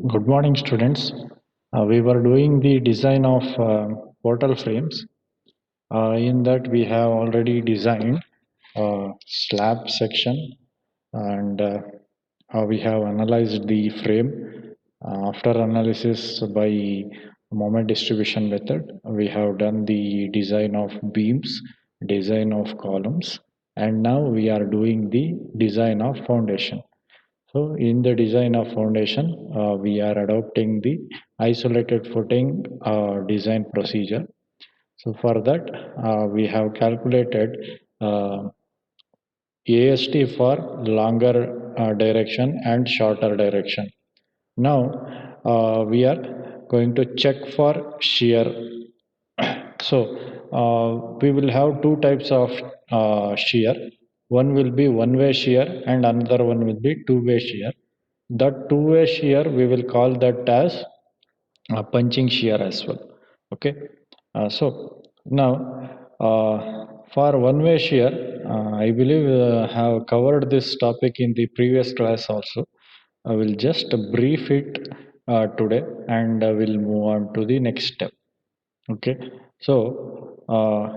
Good morning, students. We were doing the design of portal frames. In that, we have already designed slab section and we have analyzed the frame. After analysis by moment distribution method, we have done the design of beams, design of columns, and now we are doing the design of foundation. So in the design of foundation, we are adopting the isolated footing design procedure. So for that, we have calculated AST for longer direction and shorter direction. Now we are going to check for shear. So we will have two types of shear. One will be one-way shear and another one will be two-way shear. That two-way shear we will call that as punching shear as well. Okay. So now for one-way shear, I believe have covered this topic in the previous class also. I will just brief it today and we'll move on to the next step. Okay, so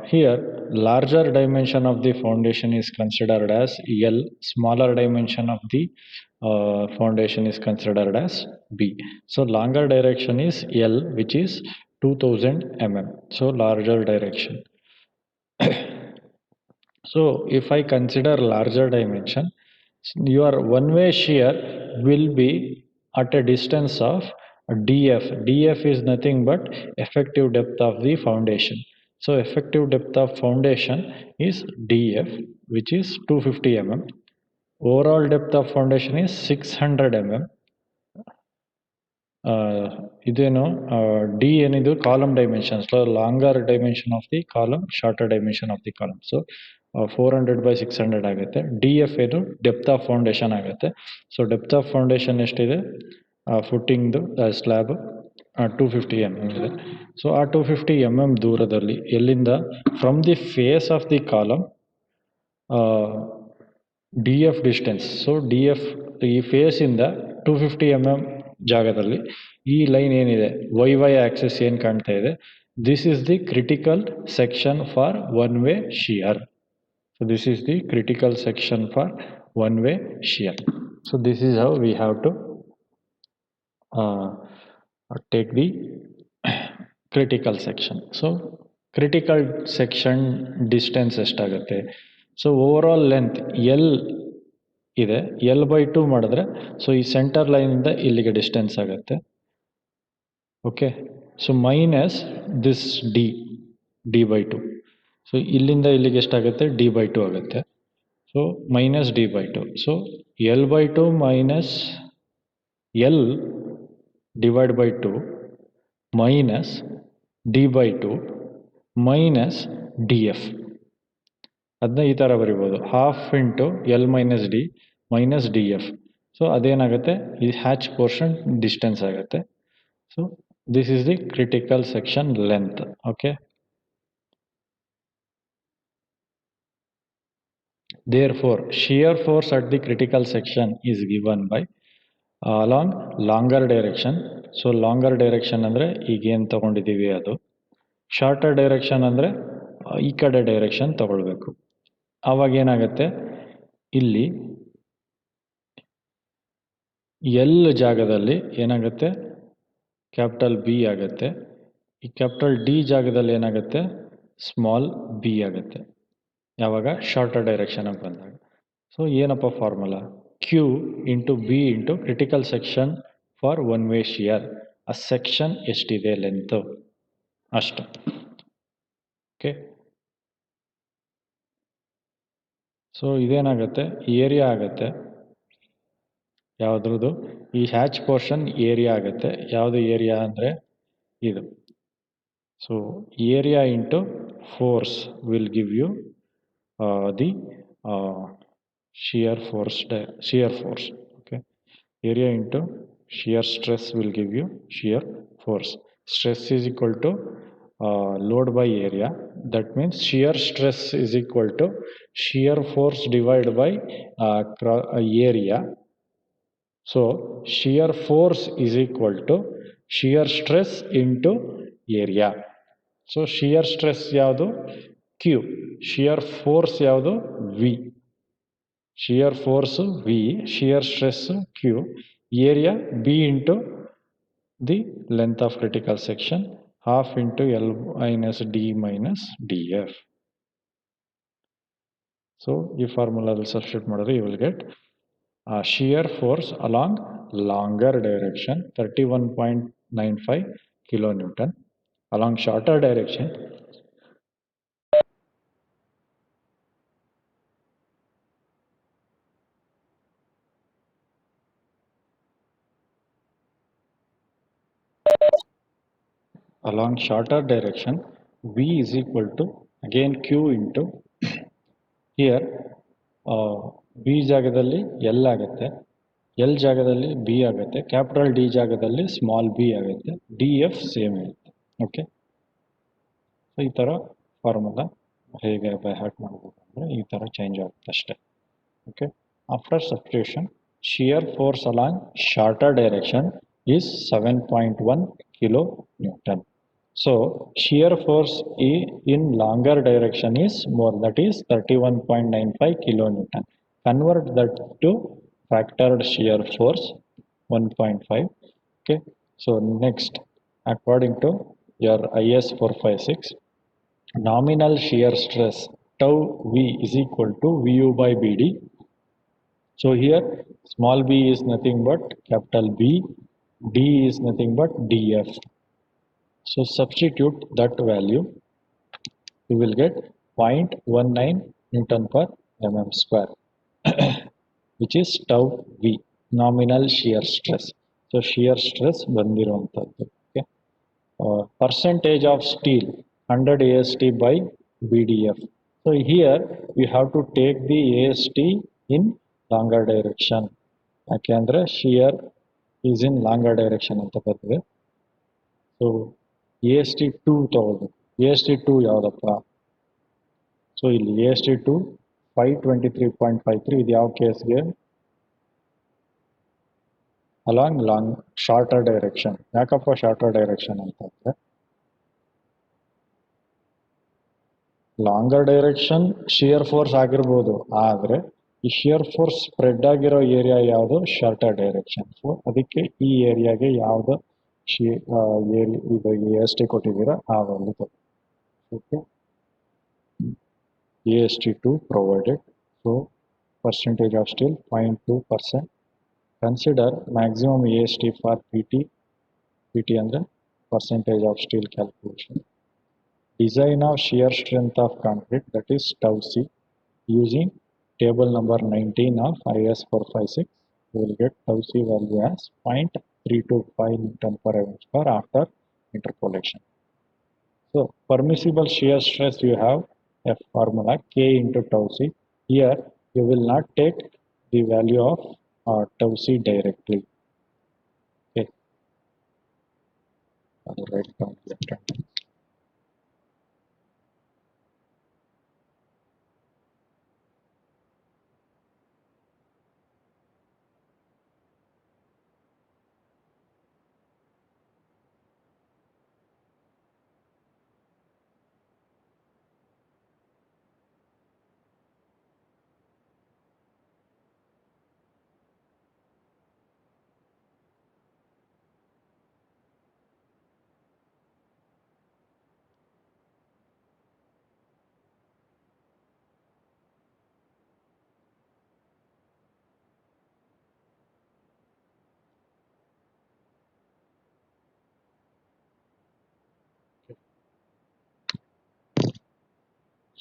here larger dimension of the foundation is considered as L, smaller dimension of the foundation is considered as B. So longer direction is L, which is 2000 mm. So larger direction. So if I consider larger dimension, your one-way shear will be at a distance of df. Df is nothing but effective depth of the foundation. So effective depth of foundation is df, which is 250 mm. Overall depth of foundation is 600 mm. ಇದೇನು D ಏನಿದು column dimension. So longer dimension of the column, shorter dimension of the column. So 400/600 ಆಗುತ್ತೆ. D F ಏನು depth of foundation ಆಗುತ್ತೆ. So depth of foundation ಎಷ್ಟಿದೆ, ಫುಟ್ಟಿಂಗ್ದು slab 250 mm ಇದೆ. So ಆ 250 mm ದೂರದಲ್ಲಿ ಎಲ್ಲಿಂದ, from the face of the column D F distance. So D F ಈ ಫೇಸಿಂದ 250 mm ಜಾಗದಲ್ಲಿ ಈ ಲೈನ್ ಏನಿದೆ, ವೈ ಆಕ್ಸಿಸ್ ಏನು ಕಾಣ್ತಾ ಇದೆ, this is the critical section for one way shear. So this is the critical section for one way shear. So this is how we have to take the critical section. So critical section distance ಎಷ್ಟಾಗುತ್ತೆ? So overall length L ಇದೆ, L/2 ಮಾಡಿದ್ರೆ so ಈ centre ಲೈನಿಂದ ಇಲ್ಲಿಗೆ distance ಆಗುತ್ತೆ. Okay, so minus this D/2. So ಇಲ್ಲಿಂದ ಇಲ್ಲಿಗೆ ಎಷ್ಟಾಗುತ್ತೆ, D/2 ಆಗುತ್ತೆ. So minus D/2. So L/2 minus L divide by 2 minus D/2 minus DF. ಅದನ್ನ ಈ ಥರ ಬರಿಬೋದು, half into L minus D minus DF. So ಅದೇನಾಗುತ್ತೆ, ಈ ಹ್ಯಾಚ್ ಪೋರ್ಷನ್ ಡಿಸ್ಟೆನ್ಸ್ ಆಗುತ್ತೆ. So this is the critical section length. Okay, therefore shear force at the critical section is given by along longer direction. So longer direction ಅಂದರೆ ಈಗೇನು ತಗೊಂಡಿದ್ದೀವಿ ಅದು, shorter direction ಅಂದರೆ ಈ ಕಡೆ ಡೈರೆಕ್ಷನ್ ತಗೊಳ್ಬೇಕು. ಆವಾಗ ಏನಾಗುತ್ತೆ, ಇಲ್ಲಿ ಎಲ್ ಜಾಗದಲ್ಲಿ ಏನಾಗುತ್ತೆ, ಕ್ಯಾಪಿಟಲ್ ಬಿ ಆಗುತ್ತೆ. ಈ ಕ್ಯಾಪಿಟಲ್ ಡಿ ಜಾಗದಲ್ಲಿ ಏನಾಗುತ್ತೆ, ಸ್ಮಾಲ್ ಬಿ ಆಗುತ್ತೆ ಯಾವಾಗ ಶಾರ್ಟರ್ ಡೈರೆಕ್ಷನ್ ಅಂತ ಬಂದಾಗ. ಸೊ ಏನಪ್ಪ formula, Q into B into critical section for one way shear. ಆ ಸೆಕ್ಷನ್ ಎಷ್ಟಿದೆ ಲೆಂತು ಅಷ್ಟು. ಓಕೆ, ಸೊ ಇದೇನಾಗುತ್ತೆ, ಏರಿಯಾ ಆಗುತ್ತೆ ಯಾವುದ್ರದ್ದು, ಈ ಹ್ಯಾಚ್ ಪೋರ್ಷನ್ ಏರಿಯಾ ಆಗುತ್ತೆ. ಯಾವುದು ಏರಿಯಾ ಅಂದರೆ ಇದು. So area into force will give you the shear force. Okay, area into shear stress will give you shear force. Stress is equal to load by area. That means shear stress is equal to shear force divided by area. So shear force is equal to shear stress into area. So shear stress ಯಾವುದು Q, shear force ಯಾವುದು V. Shear force V, shear stress Q, area B into the length of critical section, half into L minus D minus DF. So ಈ formula substitute ಮಾಡಿದ್ರೆ you will get shear force along longer direction 31.95 kilonewton, along shorter direction V is equal to again Q into here B ಜಾಗದಲ್ಲಿ L ಆಗುತ್ತೆ, L ಜಾಗದಲ್ಲಿ B ಆಗುತ್ತೆ, capital D ಜಾಗದಲ್ಲಿ small b ಆಗುತ್ತೆ, DF same ಇರುತ್ತೆ. Okay, so ಈ ಥರ formula ಹೇಗೆ ಬೈ ಹಾರ್ಟ್ ಮಾಡಬೇಕು ಅಂದರೆ ಈ ಥರ ಚೇಂಜ್ ಆಗುತ್ತೆ ಅಷ್ಟೇ. Okay, after substitution, shear force along shorter direction is 7.1 kilonewton. So shear force in longer direction is more, that is 31.95 kilonewton. Convert that to factored shear force 1.5. Okay, so next, according to your IS 456, nominal shear stress tau V is equal to VU by BD. So here small b is nothing but capital B, D is nothing but DF. So substitute that value, you will get 0.19 Newton per mm square, which is tau V, nominal shear stress. So shear stress ಬಂದಿರುವಂತದ್ದು. Okay. Percentage of steel 100 AST by BDF. So here we have to take the AST in longer direction. ಯಾಕೆಂದರೆ shear is in longer direction ಅಂತ ಬರ್ತದೆ. So AST2 ತಗೊಳ್ಬೇಕು. AST2 ಯಾವುದಪ್ಪ? So ಇಲ್ಲಿ AST2 523.53, ಇದು ಯಾವ ಕೇಸ್ಗೆ? Along shorter direction. ಯಾಕಪ್ಪ ಶಾರ್ಟರ್ ಡೈರೆಕ್ಷನ್ ಅಂತಂದರೆ ಲಾಂಗರ್ ಡೈರೆಕ್ಷನ್ ಶಿಯರ್ ಫೋರ್ಸ್ ಆಗಿರ್ಬೋದು, ಆದರೆ ಈ ಶಿಯರ್ ಫೋರ್ಸ್ ಸ್ಪ್ರೆಡ್ ಆಗಿರೋ ಏರಿಯಾ ಯಾವುದು? Shorter direction. ಸೊ ಅದಕ್ಕೆ ಈ ಏರಿಯಾಗೆ ಯಾವುದು ಇದು AST ಕೊಟ್ಟಿದ್ದೀರಾ ಆ value. Okay, AST2 provided. So percentage of steel 0.2%. Consider maximum AST for PT ಅಂದರೆ percentage of steel calculation. Design of shear strength of concrete, that is tau C, using table number 19 of IS 456. You will get tau C value as 0.325 Newton per mm square after interpolation. So permissible shear stress, you have a formula K into tau C. Here you will not take the value of tau C directly. Okay, I will write down left hand.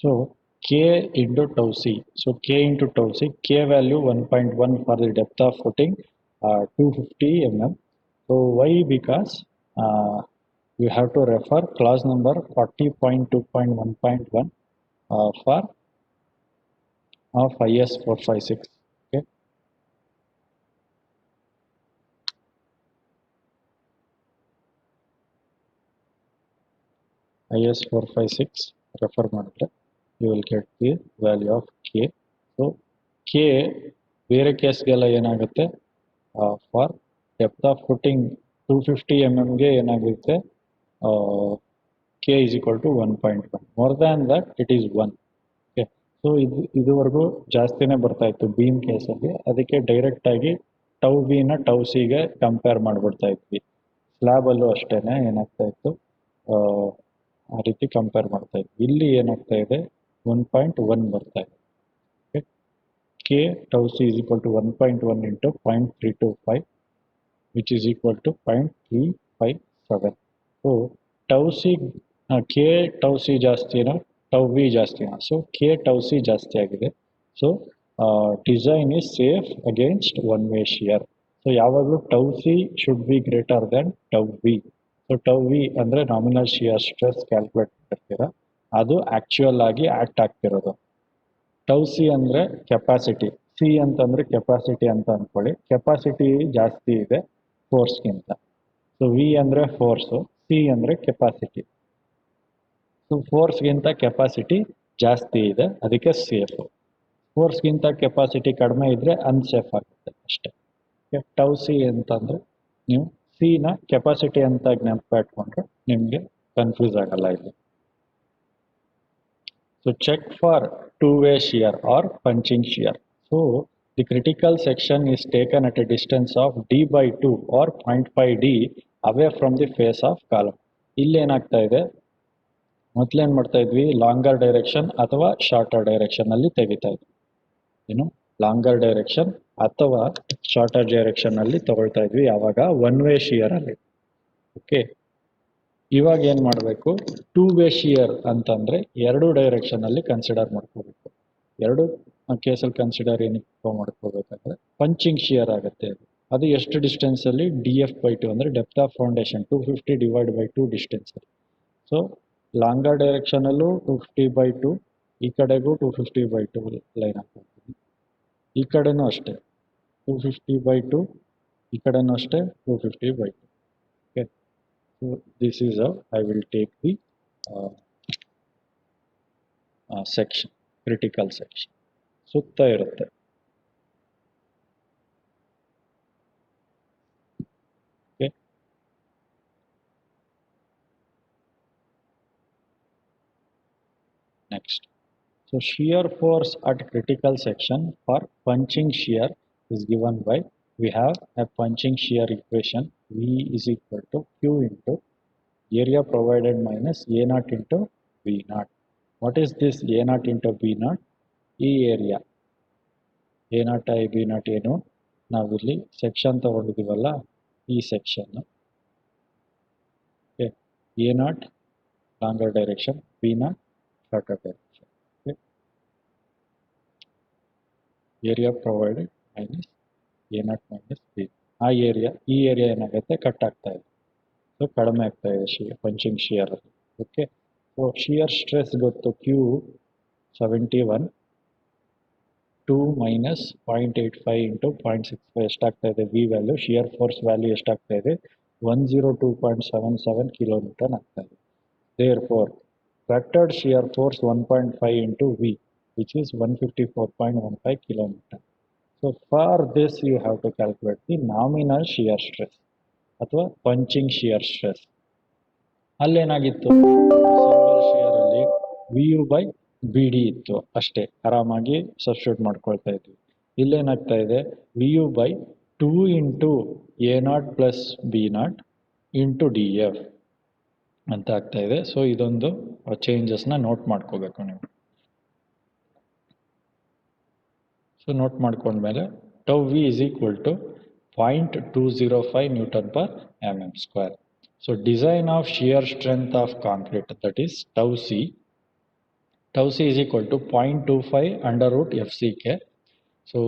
So K into tau C. So K into tau C, K value 1.1 for the depth of footing, 250 mm. So why? Because you have to refer clause number 40.2.1.1 for of IS 456. Okay. IS 456 refer ಮಾಡಿದ್ರೆ you will get the value of K. So K ಬೇರೆ ಕೇಸ್ಗೆಲ್ಲ ಏನಾಗುತ್ತೆ? For depth of footing 250 mm ಏನಾಗುತ್ತೆ K is equal to 1.1 more than that it is 1. Okay, so ಇದುವರೆಗೂ ಜಾಸ್ತಿನೇ ಬರ್ತಾ ಇತ್ತು beam ಕೇಸಲ್ಲಿ, ಅದಕ್ಕೆ ಡೈರೆಕ್ಟ್ ಆಗಿ ಟೌ ಬಿನ ಟೌ ಸಿಗೆ ಕಂಪೇರ್ ಮಾಡಿಬಿಡ್ತಾ ಇದ್ವಿ. ಸ್ಲ್ಯಾಬಲ್ಲೂ ಅಷ್ಟೇ ಏನಾಗ್ತಾ ಇತ್ತು, ಆ ರೀತಿ ಕಂಪೇರ್ ಮಾಡ್ತಾ ಇದ್ವಿ. ಇಲ್ಲಿ ಏನಾಗ್ತಾ ಇದೆ 1.1 ಬರ್ತಾ ಇದೆ. K tau c is equal to 1.1 into 0.325, which is equal to 0.357. So tau c K tau c ಜಾಸ್ತಿನಾ tau v ಜಾಸ್ತಿನಾ? ಸೊ K tau c ಜಾಸ್ತಿ ಆಗಿದೆ. So design is safe against one way shear. So ಯಾವಾಗಲೂ tau c should be greater than tau v. So tau v ಅಂದರೆ nominal shear stress calculate ಮಾಡ್ತೀರಾ, ಅದು actual ಆಗಿ act ಆಗ್ತಿರೋದು. Tau C ಅಂದರೆ capacity, C ಅಂತಂದರೆ ಕೆಪಾಸಿಟಿ ಅಂತ ಅಂದ್ಕೊಳ್ಳಿ. ಕೆಪಾಸಿಟಿ ಜಾಸ್ತಿ ಇದೆ ಫೋರ್ಸ್ಗಿಂತ. ಸೊ ವಿ ಅಂದರೆ ಫೋರ್ಸು, ಸಿ ಅಂದರೆ ಕೆಪಾಸಿಟಿ. ಸೊ ಫೋರ್ಸ್ಗಿಂತ ಕೆಪಾಸಿಟಿ ಜಾಸ್ತಿ ಇದೆ, ಅದಕ್ಕೆ ಸೇಫು. ಫೋರ್ಸ್ಗಿಂತ ಕೆಪಾಸಿಟಿ ಕಡಿಮೆ ಇದ್ದರೆ ಅನ್ಸೇಫ್ ಆಗುತ್ತೆ ಅಷ್ಟೇ. ಟೌ ಸಿ ಅಂತಂದರೆ ನೀವು ಸಿನ ಕೆಪಾಸಿಟಿ ಅಂತ ಜ್ಞಾಪಕ ಇಟ್ಕೊಂಡ್ರೆ ನಿಮಗೆ ಕನ್ಫ್ಯೂಸ್ ಆಗಲ್ಲ ಇಲ್ಲಿ. So check for two-way shear or punching shear. So the critical section is taken at a distance of d by 2 or 0.5 d away from the face of column. ಇಲ್ಲಿ ಏನಾಗ್ತಾ ಇದೆ, ಮೊದಲೇನು ಮಾಡ್ತಾ ಇದ್ವಿ, ಲಾಂಗರ್ ಡೈರೆಕ್ಷನ್ ಅಥವಾ shorter direction ಅಲ್ಲಿ ತೆಗಿತಾ ಇದ್ವಿ. ಏನು ಲಾಂಗರ್ ಡೈರೆಕ್ಷನ್ ಅಥವಾ ಶಾರ್ಟರ್ ಡೈರೆಕ್ಷನ್ ಅಲ್ಲಿ ತಗೊಳ್ತಾ ಇದ್ವಿ ಯಾವಾಗ ಒನ್ ವೇ ಶಿಯರ್ ಅಲ್ಲಿ. ಓಕೆ, ಇವಾಗ ಏನು ಮಾಡಬೇಕು, ಟೂ ವೇ ಶಿಯರ್ ಅಂತಂದರೆ ಎರಡು ಡೈರೆಕ್ಷನಲ್ಲಿ ಕನ್ಸಿಡರ್ ಮಾಡ್ಕೋಬೇಕು. ಎರಡು ಕೇಸಲ್ಲಿ ಕನ್ಸಿಡರ್ ಏನಕ್ಕೆ ಮಾಡ್ಕೋಬೇಕಂದ್ರೆ ಪಂಚಿಂಗ್ ಶಿಯರ್ ಆಗುತ್ತೆ. ಅದು ಎಷ್ಟು ಡಿಸ್ಟೆನ್ಸಲ್ಲಿ ಡಿ ಎಫ್ ಬೈ 2 ಅಂದರೆ depth of foundation 250 divide by 2 ಡಿಸ್ಟೆನ್ಸಲ್ಲಿ. ಸೊ ಲಾಂಗರ್ ಡೈರೆಕ್ಷನಲ್ಲೂ 250 ಬೈ 2, ಈ ಕಡೆಗೂ 250 ಬೈ 2 ಲೈನ್ ಹಾಕ್ತೀನಿ. ಈ ಕಡೆನೂ ಅಷ್ಟೇ 250 ಬೈ 2, ಈ ಕಡೆನೂ ಅಷ್ಟೇ 250 by 2. Okay, so this is how I will take the section, critical section. ಸುತ್ತ ಇರುತ್ತೆ. Okay. Next, so shear force at critical section for punching shear is given by, we have a punching shear equation, V is equal to Q into area provided minus A naught into V naught. What is this A naught into B naught? ಈ area A naught I B naught ಏನು, ನಾವಿಲ್ಲಿ section ತಗೊಂಡಿದ್ದೀವಲ್ಲ ಈ section. Okay, A naught longer direction, B naught shorter direction. Okay, area provided minus A naught minus B. ಆ area, ಈ area ಏನಾಗುತ್ತೆ cut ಆಗ್ತಾ ಇದೆ, ಸೊ ಕಡಿಮೆ ಆಗ್ತಾ ಇದೆ ಪಂಚಿಂಗ್ ಶಿಯರ್ ಅಲ್ಲಿ. ಓಕೆ, ಸೊ ಶಿಯರ್ ಸ್ಟ್ರೆಸ್ ಗೊತ್ತು, Q 71, 2 ಮೈನಸ್ 0.85 ಇಂಟು 0.65 ಎಷ್ಟಾಗ್ತಾ ಇದೆ V value. Shear force value ಎಷ್ಟಾಗ್ತಾ ಇದೆ 102.77 ಕಿಲೋನ್ಯೂಟನ್ ಆಗ್ತಾ ಇದೆ. Therefore factored shear force 1.5 into V which is 154.15 kilonewton. So for this you have to calculate the nominal shear stress ಅಥವಾ punching shear stress. ಅಲ್ಲೇನಾಗಿತ್ತು, single shear ಅಲ್ಲಿ V U by B D ಇತ್ತು ಅಷ್ಟೇ, ಆರಾಮಾಗಿ substitute ಮಾಡ್ಕೊಳ್ತಾ ಇದ್ವಿ. ಇಲ್ಲೇನಾಗ್ತಾ ಇದೆ V U by 2 into A naught plus B naught into D F ಅಂತ ಆಗ್ತಾ ಇದೆ. ಸೊ ಇದೊಂದು ಚೇಂಜಸ್ನ ನೋಟ್ ಮಾಡ್ಕೋಬೇಕು ನೀವು. ಸೊ ನೋಟ್ ಮಾಡ್ಕೊಂಡ್ಮೇಲೆ tau V is equal to 0.205 Newton per mm square. So design of shear strength of concrete, that is tau c. Tau c is equal to 0.25 under root FCK. So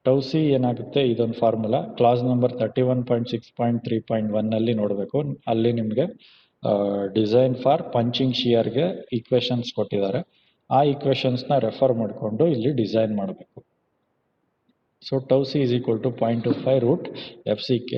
tau c ಏನಾಗುತ್ತೆ, ಇದೊಂದು formula class number 31.6.3.1 ಅಲ್ಲಿ ನೋಡಬೇಕು. ಅಲ್ಲಿ ನಿಮಗೆ design for punching ಶಿಯರ್ಗೆ equations ಕೊಟ್ಟಿದ್ದಾರೆ. ಆ ಈಕ್ವೇಶನ್ಸ್ನ refer ಮಾಡಿಕೊಂಡು ಇಲ್ಲಿ ಡಿಸೈನ್ ಮಾಡಬೇಕು. So tau c is equal to 0.25 root FCK,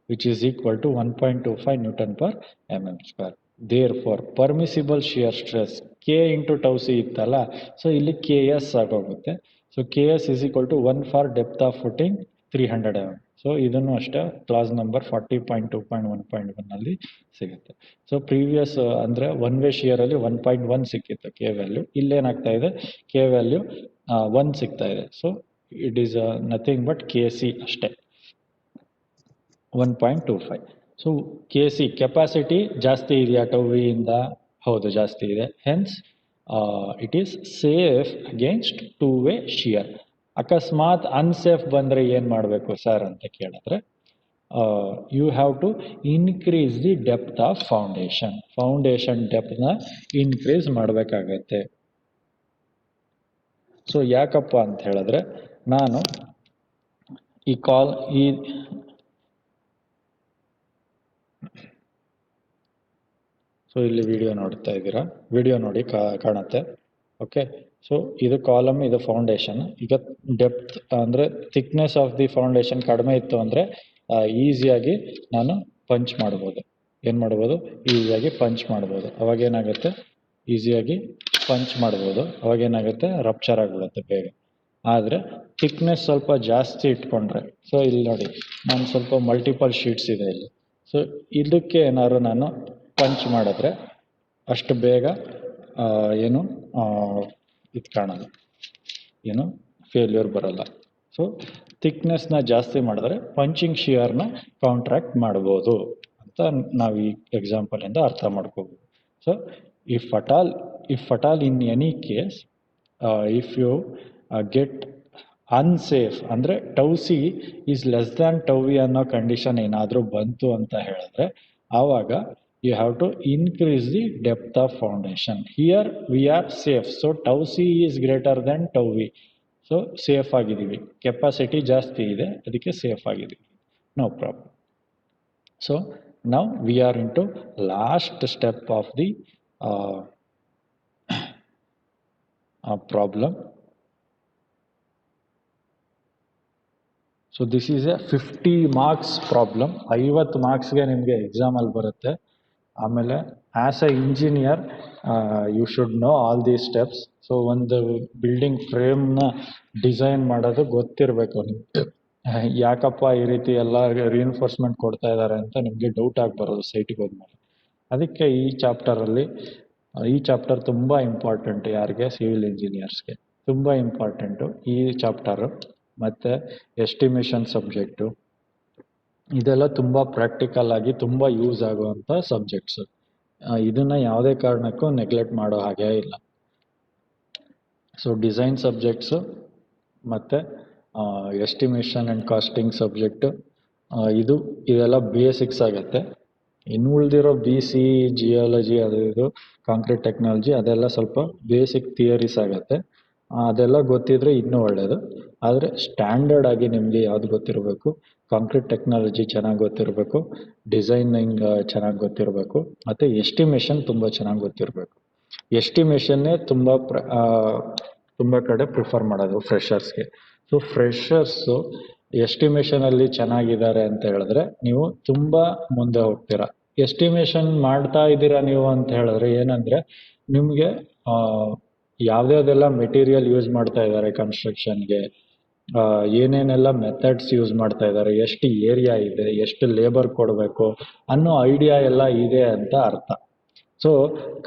which is equal to 1.25 Newton per mm square. Therefore, permissible shear stress K into tau c ಇತ್ತಲ್ಲ, ಸೊ ಇಲ್ಲಿ KS ಆಗೋಗುತ್ತೆ. So KS is equal to 1 for depth of footing 300 mm. So ಇದನ್ನು ಅಷ್ಟೇ class number 40.2.1.1 ಸಿಗುತ್ತೆ. So previous ಅಂದರೆ one way ಶಿಯರಲ್ಲಿ 1.1 ಸಿಕ್ಕಿತ್ತು K value, ಇಲ್ಲೇನಾಗ್ತಾ ಇದೆ K value 1 ಸಿಗ್ತಾ ಇದೆ. So it is nothing but K C ಅಷ್ಟೇ 1.25. ಸೊ ಕೆ ಸಿ ಕೆಪಾಸಿಟಿ ಜಾಸ್ತಿ ಇದೆಯಾ ಟೌ ವಿ ಇಂದ? ಹೌದು ಜಾಸ್ತಿ ಇದೆ. Hence it is safe against two way shear. ಅಕಸ್ಮಾತ್ ಅನ್ಸೇಫ್ ಬಂದರೆ ಏನು ಮಾಡಬೇಕು ಸರ್ ಅಂತ ಕೇಳಿದ್ರೆ, you have to increase the depth of foundation ಡೆಪ್ತ್ನ ಇನ್ಕ್ರೀಸ್ ಮಾಡಬೇಕಾಗತ್ತೆ. ಸೊ ಯಾಕಪ್ಪ ಅಂತ ಹೇಳಿದ್ರೆ, ನಾನು ಸೊ ಇಲ್ಲಿ ವಿಡಿಯೋ ನೋಡ್ತಾ ಇದ್ದೀರಾ, ವಿಡಿಯೋ ನೋಡಿ ಕಾಣುತ್ತೆ. ಓಕೆ, ಸೊ ಇದು ಕಾಲಮ್, ಇದು ಫೌಂಡೇಶನ್. ಈಗ ಡೆಪ್ತ್ ಅಂದರೆ ಥಿಕ್ನೆಸ್ ಆಫ್ ದಿ ಫೌಂಡೇಶನ್ ಕಡಿಮೆ ಇತ್ತು ಅಂದರೆ ಈಸಿಯಾಗಿ ನಾನು ಪಂಚ್ ಮಾಡ್ಬೋದು. ಏನು ಮಾಡ್ಬೋದು? ಈಸಿಯಾಗಿ ಪಂಚ್ ಮಾಡ್ಬೋದು. ಅವಾಗೇನಾಗುತ್ತೆ? ಈಸಿಯಾಗಿ ಪಂಚ್ ಮಾಡ್ಬೋದು. ಅವಾಗೇನಾಗುತ್ತೆ? ರಪ್ಚರ್ ಆಗಿಬಿಡುತ್ತೆ ಬೇಗ. ಆದರೆ ಥಿಕ್ನೆಸ್ ಸ್ವಲ್ಪ ಜಾಸ್ತಿ ಇಟ್ಕೊಂಡ್ರೆ, ಸೊ ಇಲ್ಲಿ ನೋಡಿ ನಾನು ಸ್ವಲ್ಪ ಮಲ್ಟಿಪಲ್ ಶೀಟ್ಸ್ ಇದೆ ಇಲ್ಲಿ. ಸೊ ಇದಕ್ಕೆ ಏನಾದ್ರು ನಾನು ಪಂಚ್ ಮಾಡಿದ್ರೆ ಅಷ್ಟು ಬೇಗ ಏನು ಇದು ಕಾಣಲ್ಲ, ಏನು ಫೇಲ್ಯೂರ್ ಬರಲ್ಲ. ಸೊ ಥಿಕ್ನೆಸ್ನ ಜಾಸ್ತಿ ಮಾಡಿದ್ರೆ ಪಂಚಿಂಗ್ ಶಿಯರ್ನ ಕಾಂಟ್ರಾಕ್ಟ್ ಮಾಡ್ಬೋದು ಅಂತ ನಾವು ಈ ಎಕ್ಸಾಂಪಲಿಂದ ಅರ್ಥ ಮಾಡ್ಕೋಬೋದು. So if at all in any case if you get unsafe ಅಂದರೆ tau C is less than tau V ಅನ್ನೋ ಕಂಡೀಷನ್ ಏನಾದರೂ ಬಂತು ಅಂತ ಹೇಳಿದ್ರೆ, ಆವಾಗ you have to increase the depth of foundation. Here we are safe, so tau c is greater than tau v. So safe ಆಗಿದ್ದೀವಿ, capacity ಜಾಸ್ತಿ ಇದೆ ಅದಕ್ಕೆ ಸೇಫ್ ಆಗಿದ್ದೀವಿ, no problem. So now we are into last step of the problem. So this is a 50 marks problem. 50 ಮಾರ್ಕ್ಸ್ಗೆ ನಿಮಗೆ ಎಕ್ಸಾಮಲ್ಲಿ ಬರುತ್ತೆ. ಆಮೇಲೆ as a engineer you should know all these steps. So ಒಂದು ಬಿಲ್ಡಿಂಗ್ ಫ್ರೇಮ್ನ ಡಿಸೈನ್ ಮಾಡೋದು ಗೊತ್ತಿರಬೇಕು ನಿಮಗೆ. ಯಾಕಪ್ಪ ಈ ರೀತಿ ಎಲ್ಲ ರಿಇನ್ಫೋರ್ಸ್ಮೆಂಟ್ ಕೊಡ್ತಾ ಇದ್ದಾರೆ ಅಂತ ನಿಮಗೆ ಡೌಟ್ ಆಗಿ ಬರೋದು ಸೈಟಿಗೆ ಹೋದ್ಮೇಲೆ. ಅದಕ್ಕೆ ಈ ಚಾಪ್ಟರ್ ತುಂಬ ಇಂಪಾರ್ಟೆಂಟ್. ಯಾರಿಗೆ? ಸಿವಿಲ್ ಇಂಜಿನಿಯರ್ಸ್ಗೆ ತುಂಬ ಇಂಪಾರ್ಟೆಂಟು ಈ ಚಾಪ್ಟರು. ಮತ್ತು ಎಸ್ಟಿಮೇಷನ್ ಸಬ್ಜೆಕ್ಟು ಇದೆಲ್ಲ ತುಂಬ ಪ್ರಾಕ್ಟಿಕಲ್ ಆಗಿ ತುಂಬ ಯೂಸ್ ಆಗುವಂಥ ಸಬ್ಜೆಕ್ಟ್ಸು. ಇದನ್ನು ಯಾವುದೇ ಕಾರಣಕ್ಕೂ ನೆಗ್ಲೆಕ್ಟ್ ಮಾಡೋ ಹಾಗೆ ಇಲ್ಲ. ಸೊ ಡಿಸೈನ್ ಸಬ್ಜೆಕ್ಟ್ಸು ಮತ್ತು ಎಸ್ಟಿಮೇಷನ್ ಆ್ಯಂಡ್ ಕಾಸ್ಟಿಂಗ್ ಸಬ್ಜೆಕ್ಟು ಇದೆಲ್ಲ ಬೇಸಿಕ್ಸ್ ಆಗುತ್ತೆ. ಇನ್ನು ಉಳಿದಿರೋ ಬಿ ಸಿ, ಜಿಯಾಲಜಿ, ಇದು ಕಾಂಕ್ರೀಟ್ ಟೆಕ್ನಾಲಜಿ ಅದೆಲ್ಲ ಸ್ವಲ್ಪ ಬೇಸಿಕ್ ಥಿಯರೀಸ್ ಆಗುತ್ತೆ. ಅದೆಲ್ಲ ಗೊತ್ತಿದ್ರೆ ಇನ್ನೂ ಒಳ್ಳೆಯದು. ಆದರೆ ಸ್ಟ್ಯಾಂಡರ್ಡ್ ಆಗಿ ನಿಮಗೆ ಯಾವುದು ಗೊತ್ತಿರಬೇಕು? ಕಾಂಕ್ರೀಟ್ ಟೆಕ್ನಾಲಜಿ ಚೆನ್ನಾಗಿ ಗೊತ್ತಿರಬೇಕು, ಡಿಸೈನಿಂಗ್ ಚೆನ್ನಾಗಿ ಗೊತ್ತಿರಬೇಕು, ಮತ್ತು ಎಸ್ಟಿಮೇಷನ್ ತುಂಬ ಚೆನ್ನಾಗಿ ಗೊತ್ತಿರಬೇಕು. ಎಸ್ಟಿಮೇಷನ್ನೇ ತುಂಬ ಕಡೆ ಪ್ರಿಫರ್ ಮಾಡೋದು ಫ್ರೆಷರ್ಸ್ಗೆ. ಸೊ ಫ್ರೆಷರ್ಸು ಎಸ್ಟಿಮೇಷನಲ್ಲಿ ಚೆನ್ನಾಗಿದ್ದಾರೆ ಅಂತ ಹೇಳಿದ್ರೆ ನೀವು ತುಂಬ ಮುಂದೆ ಹೋಗ್ತೀರಾ. ಎಸ್ಟಿಮೇಷನ್ ಮಾಡ್ತಾ ಇದ್ದೀರಾ ನೀವು ಅಂತ ಹೇಳಿದ್ರೆ ಏನಂದರೆ, ನಿಮಗೆ ಯಾವುದ್ಯಾವುದೆಲ್ಲ ಮೆಟೀರಿಯಲ್ ಯೂಸ್ ಮಾಡ್ತಾ ಇದ್ದಾರೆ ಕನ್ಸ್ಟ್ರಕ್ಷನ್ಗೆ, ಏನೇನೆಲ್ಲ ಮೆಥಡ್ಸ್ ಯೂಸ್ ಮಾಡ್ತಾ ಇದ್ದಾರೆ, ಎಷ್ಟು ಏರಿಯಾ ಇದೆ, ಎಷ್ಟು ಲೇಬರ್ ಕೊಡಬೇಕು ಅನ್ನೋ ಐಡಿಯಾ ಎಲ್ಲ ಇದೆ ಅಂತ ಅರ್ಥ. So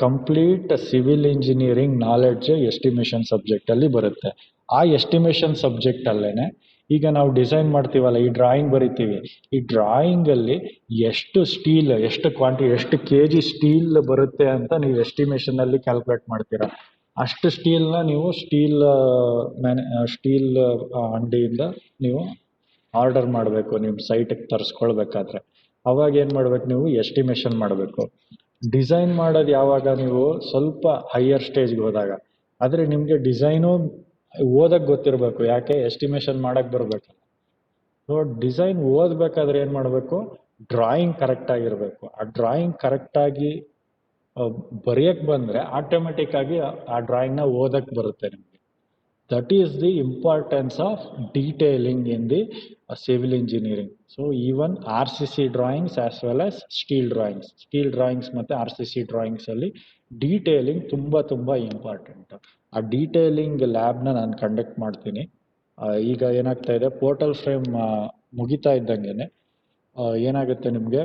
complete civil engineering knowledge estimation ಸಬ್ಜೆಕ್ಟಲ್ಲಿ ಬರುತ್ತೆ. ಆ ಎಸ್ಟಿಮೇಷನ್ ಸಬ್ಜೆಕ್ಟಲ್ಲೇ ಈಗ ನಾವು ಡಿಸೈನ್ ಮಾಡ್ತೀವಲ್ಲ, ಈ ಡ್ರಾಯಿಂಗ್ ಬರಿತೀವಿ, ಈ ಡ್ರಾಯಿಂಗಲ್ಲಿ ಎಷ್ಟು ಸ್ಟೀಲ್, ಎಷ್ಟು kg ಸ್ಟೀಲ್ ಬರುತ್ತೆ ಅಂತ ನೀವು ಎಸ್ಟಿಮೇಷನಲ್ಲಿ ಕ್ಯಾಲ್ಕುಲೇಟ್ ಮಾಡ್ತೀರಾ. ಅಷ್ಟು ಸ್ಟೀಲ್ನ ನೀವು ಸ್ಟೀಲ್ ಅಂಗಡಿಯಿಂದ ನೀವು ಆರ್ಡರ್ ಮಾಡಬೇಕು ನಿಮ್ಮ ಸೈಟಿಗೆ ತರಿಸ್ಕೊಳ್ಬೇಕಾದ್ರೆ. ಅವಾಗ ಏನು ಮಾಡಬೇಕು? ನೀವು ಎಸ್ಟಿಮೇಷನ್ ಮಾಡಬೇಕು. ಡಿಸೈನ್ ಮಾಡೋದು ಯಾವಾಗ? ನೀವು ಸ್ವಲ್ಪ ಹೈಯರ್ ಸ್ಟೇಜ್ಗೆ ಹೋದಾಗ. ಆದರೆ ನಿಮಗೆ ಡಿಸೈನು ಓದಕ್ಕೆ ಗೊತ್ತಿರಬೇಕು, ಯಾಕೆ? ಎಸ್ಟಿಮೇಷನ್ ಮಾಡೋಕ್ಕೆ ಬರಬೇಕಲ್ಲ. ಸೊ ಡಿಸೈನ್ ಓದಬೇಕಾದ್ರೆ ಏನು ಮಾಡಬೇಕು? ಡ್ರಾಯಿಂಗ್ ಕರೆಕ್ಟಾಗಿರಬೇಕು. ಆ ಡ್ರಾಯಿಂಗ್ ಕರೆಕ್ಟಾಗಿ ಬರೆಯಕ್ಕೆ ಬಂದರೆ ಆಟೋಮೆಟಿಕ್ ಆಗಿ ಆ ಡ್ರಾಯಿಂಗ್ನ ಓದಕ್ಕೆ ಬರುತ್ತೆ ನಿಮಗೆ. That is the importance of detailing in the civil engineering. So even RCC drawings as well as steel drawings ಮತ್ತು RCC ಡ್ರಾಯಿಂಗ್ಸಲ್ಲಿ ಡೀಟೇಲಿಂಗ್ ತುಂಬ ಇಂಪಾರ್ಟೆಂಟ್. ಆ ಡೀಟೇಲಿಂಗ್ ಲ್ಯಾಬ್ನ ನಾನು ಕಂಡಕ್ಟ್ ಮಾಡ್ತೀನಿ. ಈಗ ಏನಾಗ್ತಾ ಇದೆ, ಪೋರ್ಟಲ್ ಫ್ರೇಮ್ ಮುಗಿತಾ ಇದ್ದಂಗೆ ಏನಾಗುತ್ತೆ ನಿಮಗೆ,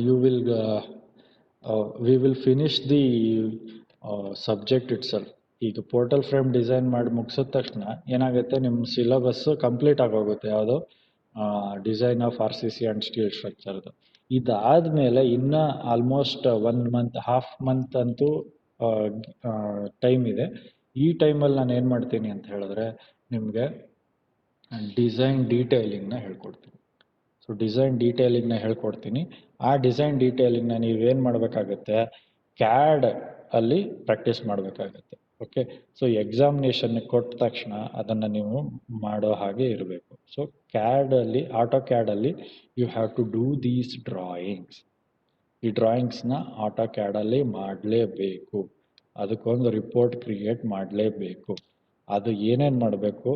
you will we will finish the subject itself. ಈಗ ಪೋರ್ಟಲ್ ಫ್ರೇಮ್ ಡಿಸೈನ್ ಮಾಡಿ ಮುಗಿಸಿದ ತಕ್ಷಣ ಏನಾಗುತ್ತೆ, ನಿಮ್ಮ ಸಿಲಬಸ್ಸು ಕಂಪ್ಲೀಟ್ ಆಗೋಗುತ್ತೆ. ಯಾವುದು design of R C C and steel ಸ್ಟ್ರಕ್ಚರ್ದು. ಇದಾದಮೇಲೆ ಇನ್ನೂ ಆಲ್ಮೋಸ್ಟ್ 1 ಮಂತ್, ಹಾಫ್ ಮಂತ್ ಅಂತೂ ಟೈಮ್ ಇದೆ. ಈ ಟೈಮಲ್ಲಿ ನಾನು ಏನು ಮಾಡ್ತೀನಿ ಅಂತ ಹೇಳಿದ್ರೆ ನಿಮಗೆ ಡಿಸೈನ್ ಡೀಟೇಲಿಂಗ್ನ ಹೇಳ್ಕೊಡ್ತೀನಿ. ಸೊ ಡಿಸೈನ್ ಡೀಟೇಲಿಂಗ್ನ ಹೇಳ್ಕೊಡ್ತೀನಿ. ಆ ಡಿಸೈನ್ ಡೀಟೇಲಿಂಗ್ನ ನೀವೇನು ಮಾಡಬೇಕಾಗತ್ತೆ, ಕ್ಯಾಡ್ ಅಲ್ಲಿ ಪ್ರಾಕ್ಟೀಸ್ ಮಾಡಬೇಕಾಗತ್ತೆ. ಓಕೆ, ಸೊ ಎಕ್ಸಾಮಿನೇಷನ್ಗೆ ಕೊಟ್ಟ ತಕ್ಷಣ ಅದನ್ನು ನೀವು ಮಾಡೋ ಹಾಗೆ ಇರಬೇಕು. ಸೊ ಕ್ಯಾಡಲ್ಲಿ, ಆಟೋ ಕ್ಯಾಡಲ್ಲಿ you have to do these drawings. ಈ ಡ್ರಾಯಿಂಗ್ಸ್ನ ಆಟೋ ಕ್ಯಾಡಲ್ಲಿ ಮಾಡಲೇಬೇಕು. ಅದಕ್ಕೊಂದು ರಿಪೋರ್ಟ್ ಕ್ರಿಯೇಟ್ ಮಾಡಲೇಬೇಕು. ಅದು ಏನೇನು ಮಾಡಬೇಕು,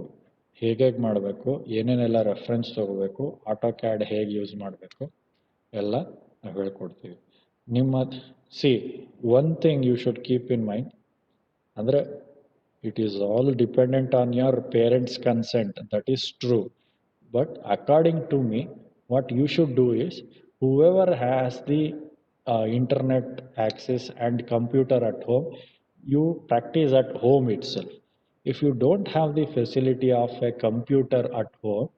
ಹೇಗೆ ಮಾಡಬೇಕು, ಏನೇನೆಲ್ಲ ರೆಫರೆನ್ಸ್ ತೊಗೋಬೇಕು, ಆಟೋ ಕ್ಯಾಡ್ ಹೇಗೆ ಯೂಸ್ ಮಾಡಬೇಕು ಎಲ್ಲ ನಾವು ಹೇಳ್ಕೊಡ್ತೀವಿ. ನಿಮ್ಮ one thing you should keep in mind, ಅಂದರೆ it is all dependent on your parents consent, that is true. But according to me, what you should do is, whoever has the internet access and computer at home, you practice at home itself. If you don't have the facility of a computer at home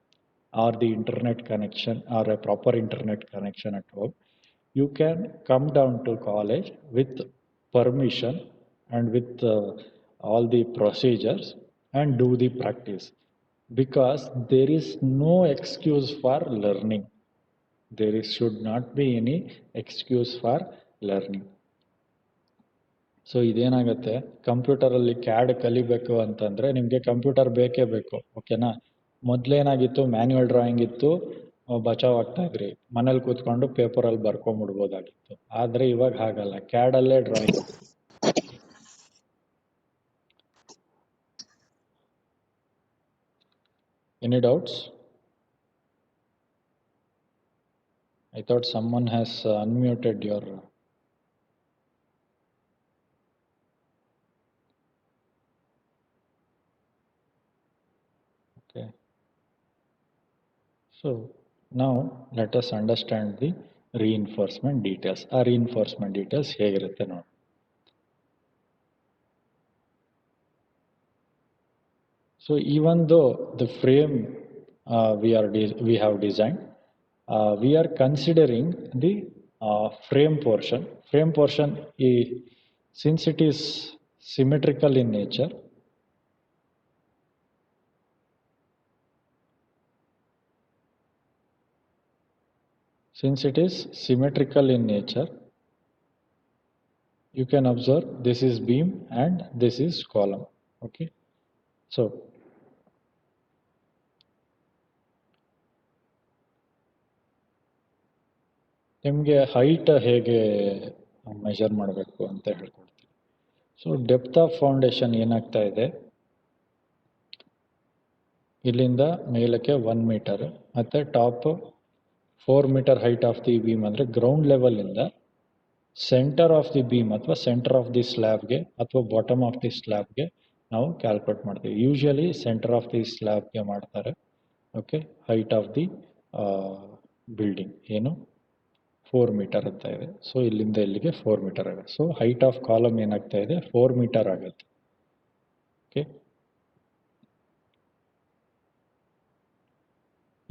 or the internet connection or a proper internet connection at home, you can come down to college with permission and with all the procedures and do the practice, because there is no excuse for learning. Should not be any excuse for learning. So ಇದೇನಾಗುತ್ತೆ, ಕಂಪ್ಯೂಟರಲ್ಲಿ CAD ಕಲಿಬೇಕು ಅಂತಂದರೆ ನಿಮಗೆ computer ಬೇಕೇ ಬೇಕು. ಓಕೆನಾ? ಮೊದಲೇನಾಗಿತ್ತು, manual drawing ಇತ್ತು, ಬಚಾವ್ ಆಗ್ತಾ ಇದ್ರಿ, ಮನೇಲಿ ಕೂತ್ಕೊಂಡು ಪೇಪರಲ್ಲಿ ಬರ್ಕೊಂಬಿಡ್ಬೋದಾಗಿತ್ತು. ಆದರೆ ಇವಾಗ ಹಾಗಲ್ಲ, ಕ್ಯಾಡಲ್ಲೇ drawing. Any doubts? I thought someone has unmuted your. Okay. So now let us understand the reinforcement details. ಆ reinforcement details ಹೇಗಿರುತ್ತೆ ನೋಡಿ. So even though the frame we have designed, we are considering the frame portion. Frame portion, since it is symmetrical in nature, you can observe this is beam and this is column. Okay, so ನಿಮಗೆ height ಹೇಗೆ measure ಮಾಡಬೇಕು ಅಂತ ಹೇಳ್ಕೊಡ್ತೀವಿ. So depth of foundation ಏನಾಗ್ತಾ ಇದೆ, ಇಲ್ಲಿಂದ ಮೇಲಕ್ಕೆ 1 metre ಮತ್ತು top 4 metre height of the beam, ಅಂದರೆ ಗ್ರೌಂಡ್ ಲೆವೆಲಿಂದ ಸೆಂಟರ್ ಆಫ್ ದಿ ಬೀಮ್ ಅಥವಾ ಸೆಂಟರ್ ಆಫ್ ದಿ ಸ್ಲ್ಯಾಬ್ಗೆ ಅಥವಾ ಬಾಟಮ್ ಆಫ್ ದಿ ಸ್ಲ್ಯಾಬ್ಗೆ ನಾವು ಕ್ಯಾಲ್ಕುಲೇಟ್ ಮಾಡ್ತೀವಿ. ಯೂಶಲಿ ಸೆಂಟರ್ ಆಫ್ ದಿ ಸ್ಲ್ಯಾಬ್ಗೆ ಮಾಡ್ತಾರೆ. Okay, height of the building ಏನು 4 ಮೀಟರ್ ಅಂತ ಇದೆ. ಸೊ ಇಲ್ಲಿಂದ ಇಲ್ಲಿಗೆ 4 ಮೀಟರ್ ಆಗುತ್ತೆ. ಸೊ ಹೈಟ್ ಆಫ್ ಕಾಲಮ್ ಏನಾಗ್ತಾ ಇದೆ, 4 ಮೀಟರ್ ಆಗುತ್ತೆ. ಓಕೆ,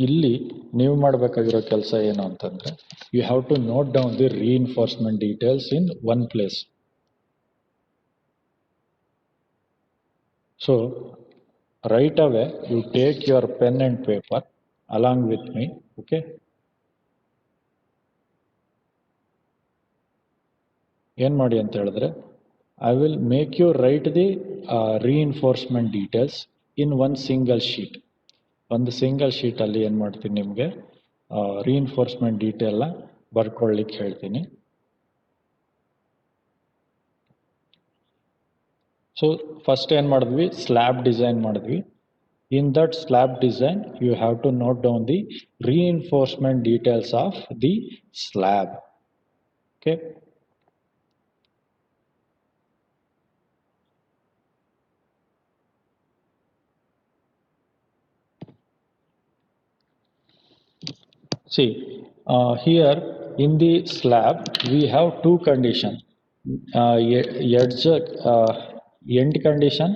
ಇಲ್ಲಿ ನೀವು ಮಾಡಬೇಕಾಗಿರೋ ಕೆಲಸ ಏನು ಅಂತಂದರೆ, you have to note down the reinforcement details in one place. So right away you take your pen and paper along with me. Okay, ಏನು ಮಾಡಿ ಅಂತ ಹೇಳಿದ್ರೆ, I will make you write the reinforcement details in one single sheet. ಒಂದು single ಶೀಟಲ್ಲಿ ಏನು ಮಾಡ್ತೀನಿ, ನಿಮಗೆ reinforcement ಡೀಟೇಲ್ನ ಬರ್ಕೊಳ್ಳಿಕ್ಕೆ ಹೇಳ್ತೀನಿ. ಸೊ ಫಸ್ಟ್ ಏನು ಮಾಡಿದ್ವಿ, ಸ್ಲ್ಯಾಬ್ ಡಿಸೈನ್ ಮಾಡಿದ್ವಿ. In that slab design you have to note down the reinforcement details of the slab. Okay, See, here in the slab we have two condition. Edge end condition.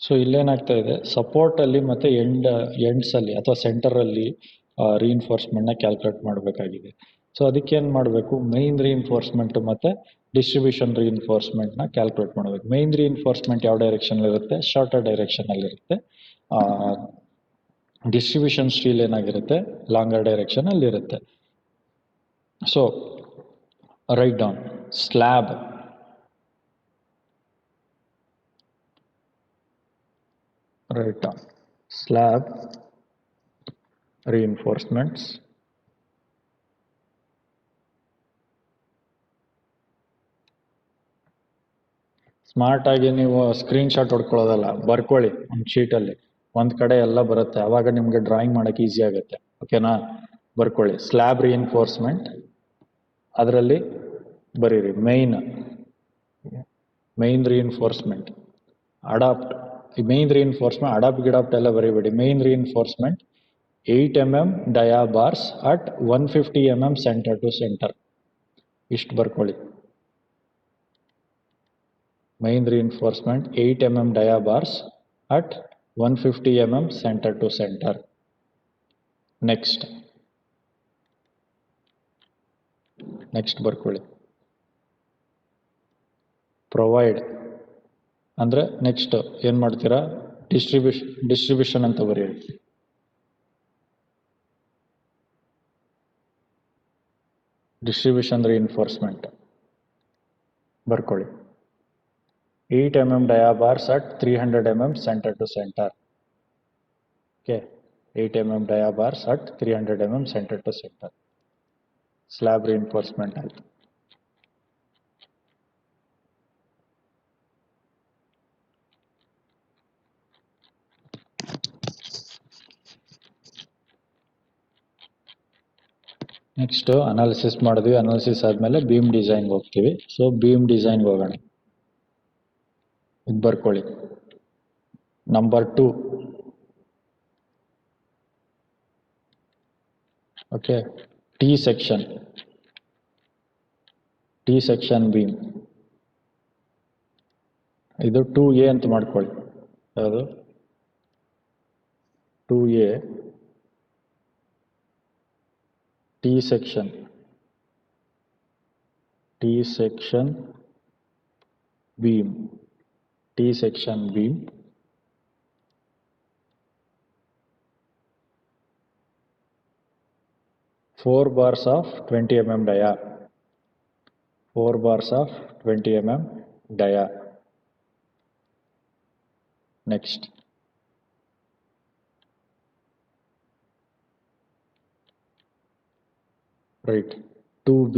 So ಇಲ್ಲೇನಾಗ್ತಾ ಇದೆ, support ಅಲ್ಲಿ ಮತ್ತೆ ends ಅಲ್ಲಿ ಅಥವಾ centre ಅಲ್ಲಿ reinforcement ನ calculate ಮಾಡಬೇಕಾಗಿದೆ. So ಅದಕ್ಕೆ ಏನ್ ಮಾಡಬೇಕು, ಮೈನ್ ರಿಇನ್ಫೋರ್ಸ್ಮೆಂಟ್ ಮತ್ತೆ ಡಿಸ್ಟ್ರಿಬ್ಯೂಷನ್ ರಿಇನ್ಫೋರ್ಸ್ಮೆಂಟ್ ನ ಕ್ಯಾಲ್ಕುಲೇಟ್ ಮಾಡಬೇಕು. ಮೈನ್ ರಿಇನ್ಫೋರ್ಸ್ಮೆಂಟ್ ಯಾವ ಡೈರೆಕ್ಷನ್ ಇರುತ್ತೆ, ಶಾರ್ಟರ್ ಡೈರೆಕ್ಷನ್ ಅಲ್ಲಿ ಇರುತ್ತೆ. ಡಿಸ್ಟ್ರಿಬ್ಯೂಷನ್ ಸ್ಟೀಲ್ ಏನಾಗಿರುತ್ತೆ, ಲಾಂಗರ್ ಡೈರೆಕ್ಷನ್ ಅಲ್ಲಿ ಇರುತ್ತೆ. So write down slab reinforcements smart ಆಗಿ ನೀವು ಸ್ಕ್ರೀನ್ ಶಾಟ್ ಹೊಡ್ಕೊಳ್ಳೋದಲ್ಲ, ಬರ್ಕೊಳ್ಳಿ ಒಂದು ಶೀಟಲ್ಲಿ, ಒಂದು ಕಡೆ ಎಲ್ಲ ಬರುತ್ತೆ, ಆವಾಗ ನಿಮಗೆ ಡ್ರಾಯಿಂಗ್ ಮಾಡೋಕ್ಕೆ ಈಸಿ ಆಗುತ್ತೆ. ಓಕೆನಾ? ಬರ್ಕೊಳ್ಳಿ ಸ್ಲ್ಯಾಬ್ ರಿಇನ್ಫೋರ್ಸ್ಮೆಂಟ್, ಅದರಲ್ಲಿ ಬರೀರಿ main reinforcement, main reinforcement adapt ಗಿಡಾಪ್ಟ್ ಎಲ್ಲ ಬರೀಬೇಡಿ. Main reinforcement 8 mm dia bars at 150 mm centre to centre. ಇಷ್ಟು ಬರ್ಕೊಳ್ಳಿ. Main reinforcement 8 mm dia bars at 150 mm centre to centre. Next ಬರ್ಕೊಳ್ಳಿ. ಪ್ರೊವೈಡ್ ಅಂದರೆ ನೆಕ್ಸ್ಟ್ ಏನು ಮಾಡ್ತೀರಾ, ಡಿಸ್ಟ್ರಿಬ್ಯೂಷನ್ ಅಂತ ಬರೆಯಿರಿ. ಡಿಸ್ಟ್ರಿಬ್ಯೂಷನ್ ರಿಇನ್ಫೋರ್ಸ್ಮೆಂಟ್ ಬರ್ಕೊಳ್ಳಿ. 8 mm dia bars at 300 mm center to center. Okay, 8 mm dia bars at 300 mm center to center. Slab reinforcement ಆಯ್ತು. Next analysis ಮಾಡಿದ್ವಿ. Analysis ಆದಮೇಲೆ ಬೀಮ್ ಡಿಸೈನ್ಗೆ ಹೋಗ್ತೀವಿ. ಸೊ ಬೀಮ್ ಡಿಸೈನ್ಗೆ ಹೋಗೋಣ. ಇದು ಬರ್ಕೊಳ್ಳಿ. Number 2. Okay, T section beam, ಇದು 2A ಅಂತ ಮಾಡ್ಕೊಳ್ಳಿ. ಯಾವುದು 2A T section beam 4 bars of 20 mm dia. 4 bars of 20 mm dia. Next. Right. 2B.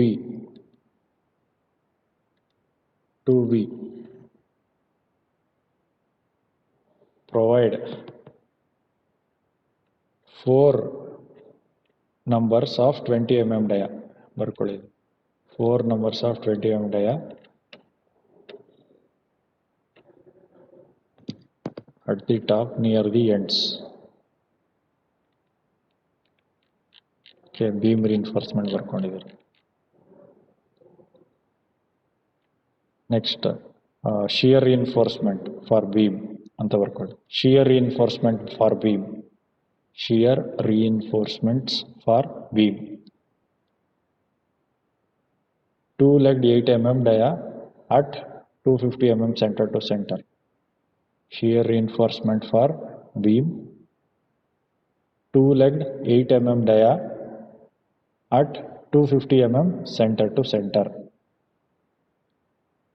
Provide 4 numbers of 20 mm dia. ಬರ್ಕೊಳ್ಳಿ. 4 numbers of 20 mm dia at the top near the ends. Okay, beam reinforcement ಬರ್ಕೊಂಡಿದ್ದೀರಿ. Next shear reinforcement for beam ಅಂತ ಬರ್ಕೊಳ್ಳಿ. shear reinforcements for beam 2-legged 8 mm dia at 250 mm center to center. Shear reinforcement for beam 2-legged 8 mm dia at 250 mm center to center.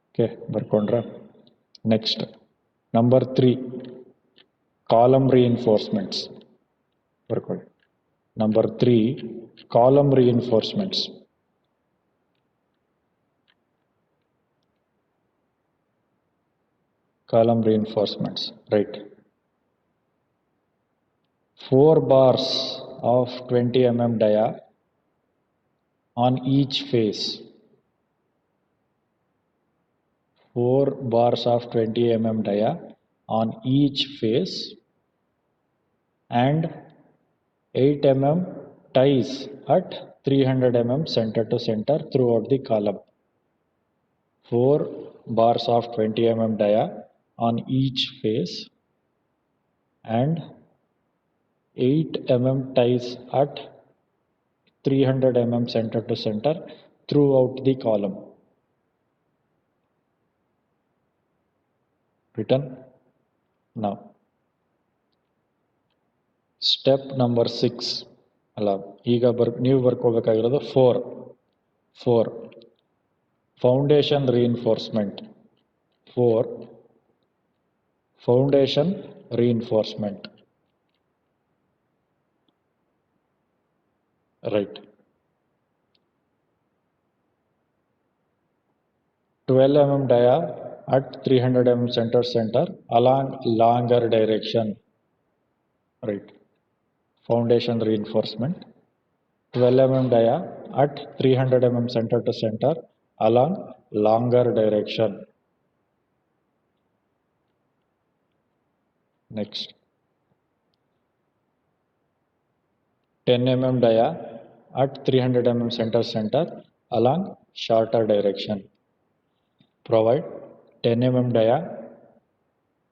Okay, ಬರ್ಕೊಂಡ್ರ? Next number 3 column reinforcements ಬರ್ಕೊಳ್ಳಿ. Number 3 column reinforcements. Column reinforcements, right. 4 bars of 20 mm dia on each face. 4 bars of 20 mm dia on each face and 8 mm ties at 300 mm center to center throughout the column. 4 bars of 20 mm dia on each face and 8 mm ties at 300 mm center to center throughout the column. Written. Now step number 6 ಅಲ್ಲ ಈಗ ನೀವು ಬರ್ಕೋಬೇಕಾಗಿರೋದು 4 foundation reinforcement. 4 foundation reinforcement. Right. 12 mm dia at 300 mm center along longer direction. Right. Foundation reinforcement. 12 mm dia at 300 mm center to center along longer direction. Next. 10 mm dia at 300 mm center along shorter direction. Provide 10 mm dia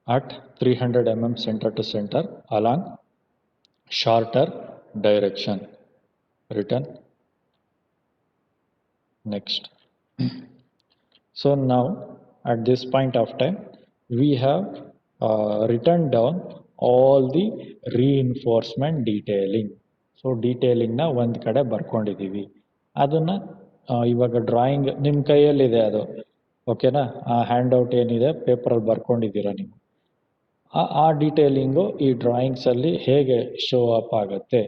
at 300 mm center to center along shorter direction. Written. Next. So now at this point of time we have written down all the reinforcement detailing. So ಡೀಟೇಲಿಂಗ್ನ ಒಂದು ಕಡೆ ಬರ್ಕೊಂಡಿದ್ದೀವಿ. ಅದನ್ನು ಇವಾಗ drawing ನಿಮ್ಮ ಕೈಯಲ್ಲಿದೆ ಅದು, ಓಕೆನಾ? ಆ ಹ್ಯಾಂಡ್ಔಟ್ ಏನಿದೆ ಪೇಪರಲ್ಲಿ ಬರ್ಕೊಂಡಿದ್ದೀರಾ ನೀವು. ಆ ಡೀಟೇಲಿಂಗು ಈ ಡ್ರಾಯಿಂಗ್ಸಲ್ಲಿ ಹೇಗೆ ಶೋ ಅಪ್ ಆಗುತ್ತೆ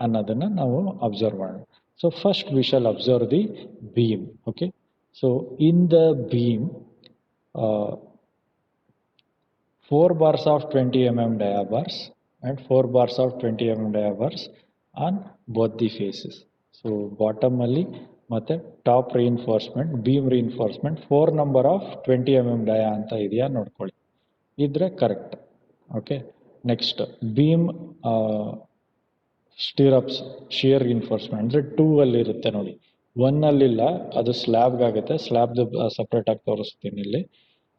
ಅನ್ನೋದನ್ನು ನಾವು ಅಬ್ಸರ್ವ್ ಮಾಡೋಣ. So first we shall observe the beam. Okay, so in the beam 4 bars of 20 mm dia bars and 4 bars of 20 mm dia bars on both the faces. So bottom ಅಲ್ಲಿ ಮತ್ತೆ top reinforcement, beam reinforcement 4 number of 20 mm dia ಅಂತ ಇದೆಯಾ ನೋಡ್ಕೊಳ್ಳಿ, ಇದ್ರೆ correct. Okay, next beam stirrups shear reinforcement ಅಂದರೆ 2 ಅಲ್ಲಿ ಇರುತ್ತೆ ನೋಡಿ, 1 ಅಲ್ಲಿಲ್ಲ, ಅದು ಸ್ಲ್ಯಾಬ್ಗಾಗುತ್ತೆ. ಸ್ಲ್ಯಾಬ್ದು ಸಪ್ರೇಟ್ ಆಗಿ ತೋರಿಸ್ತೀನಿ ಇಲ್ಲಿ.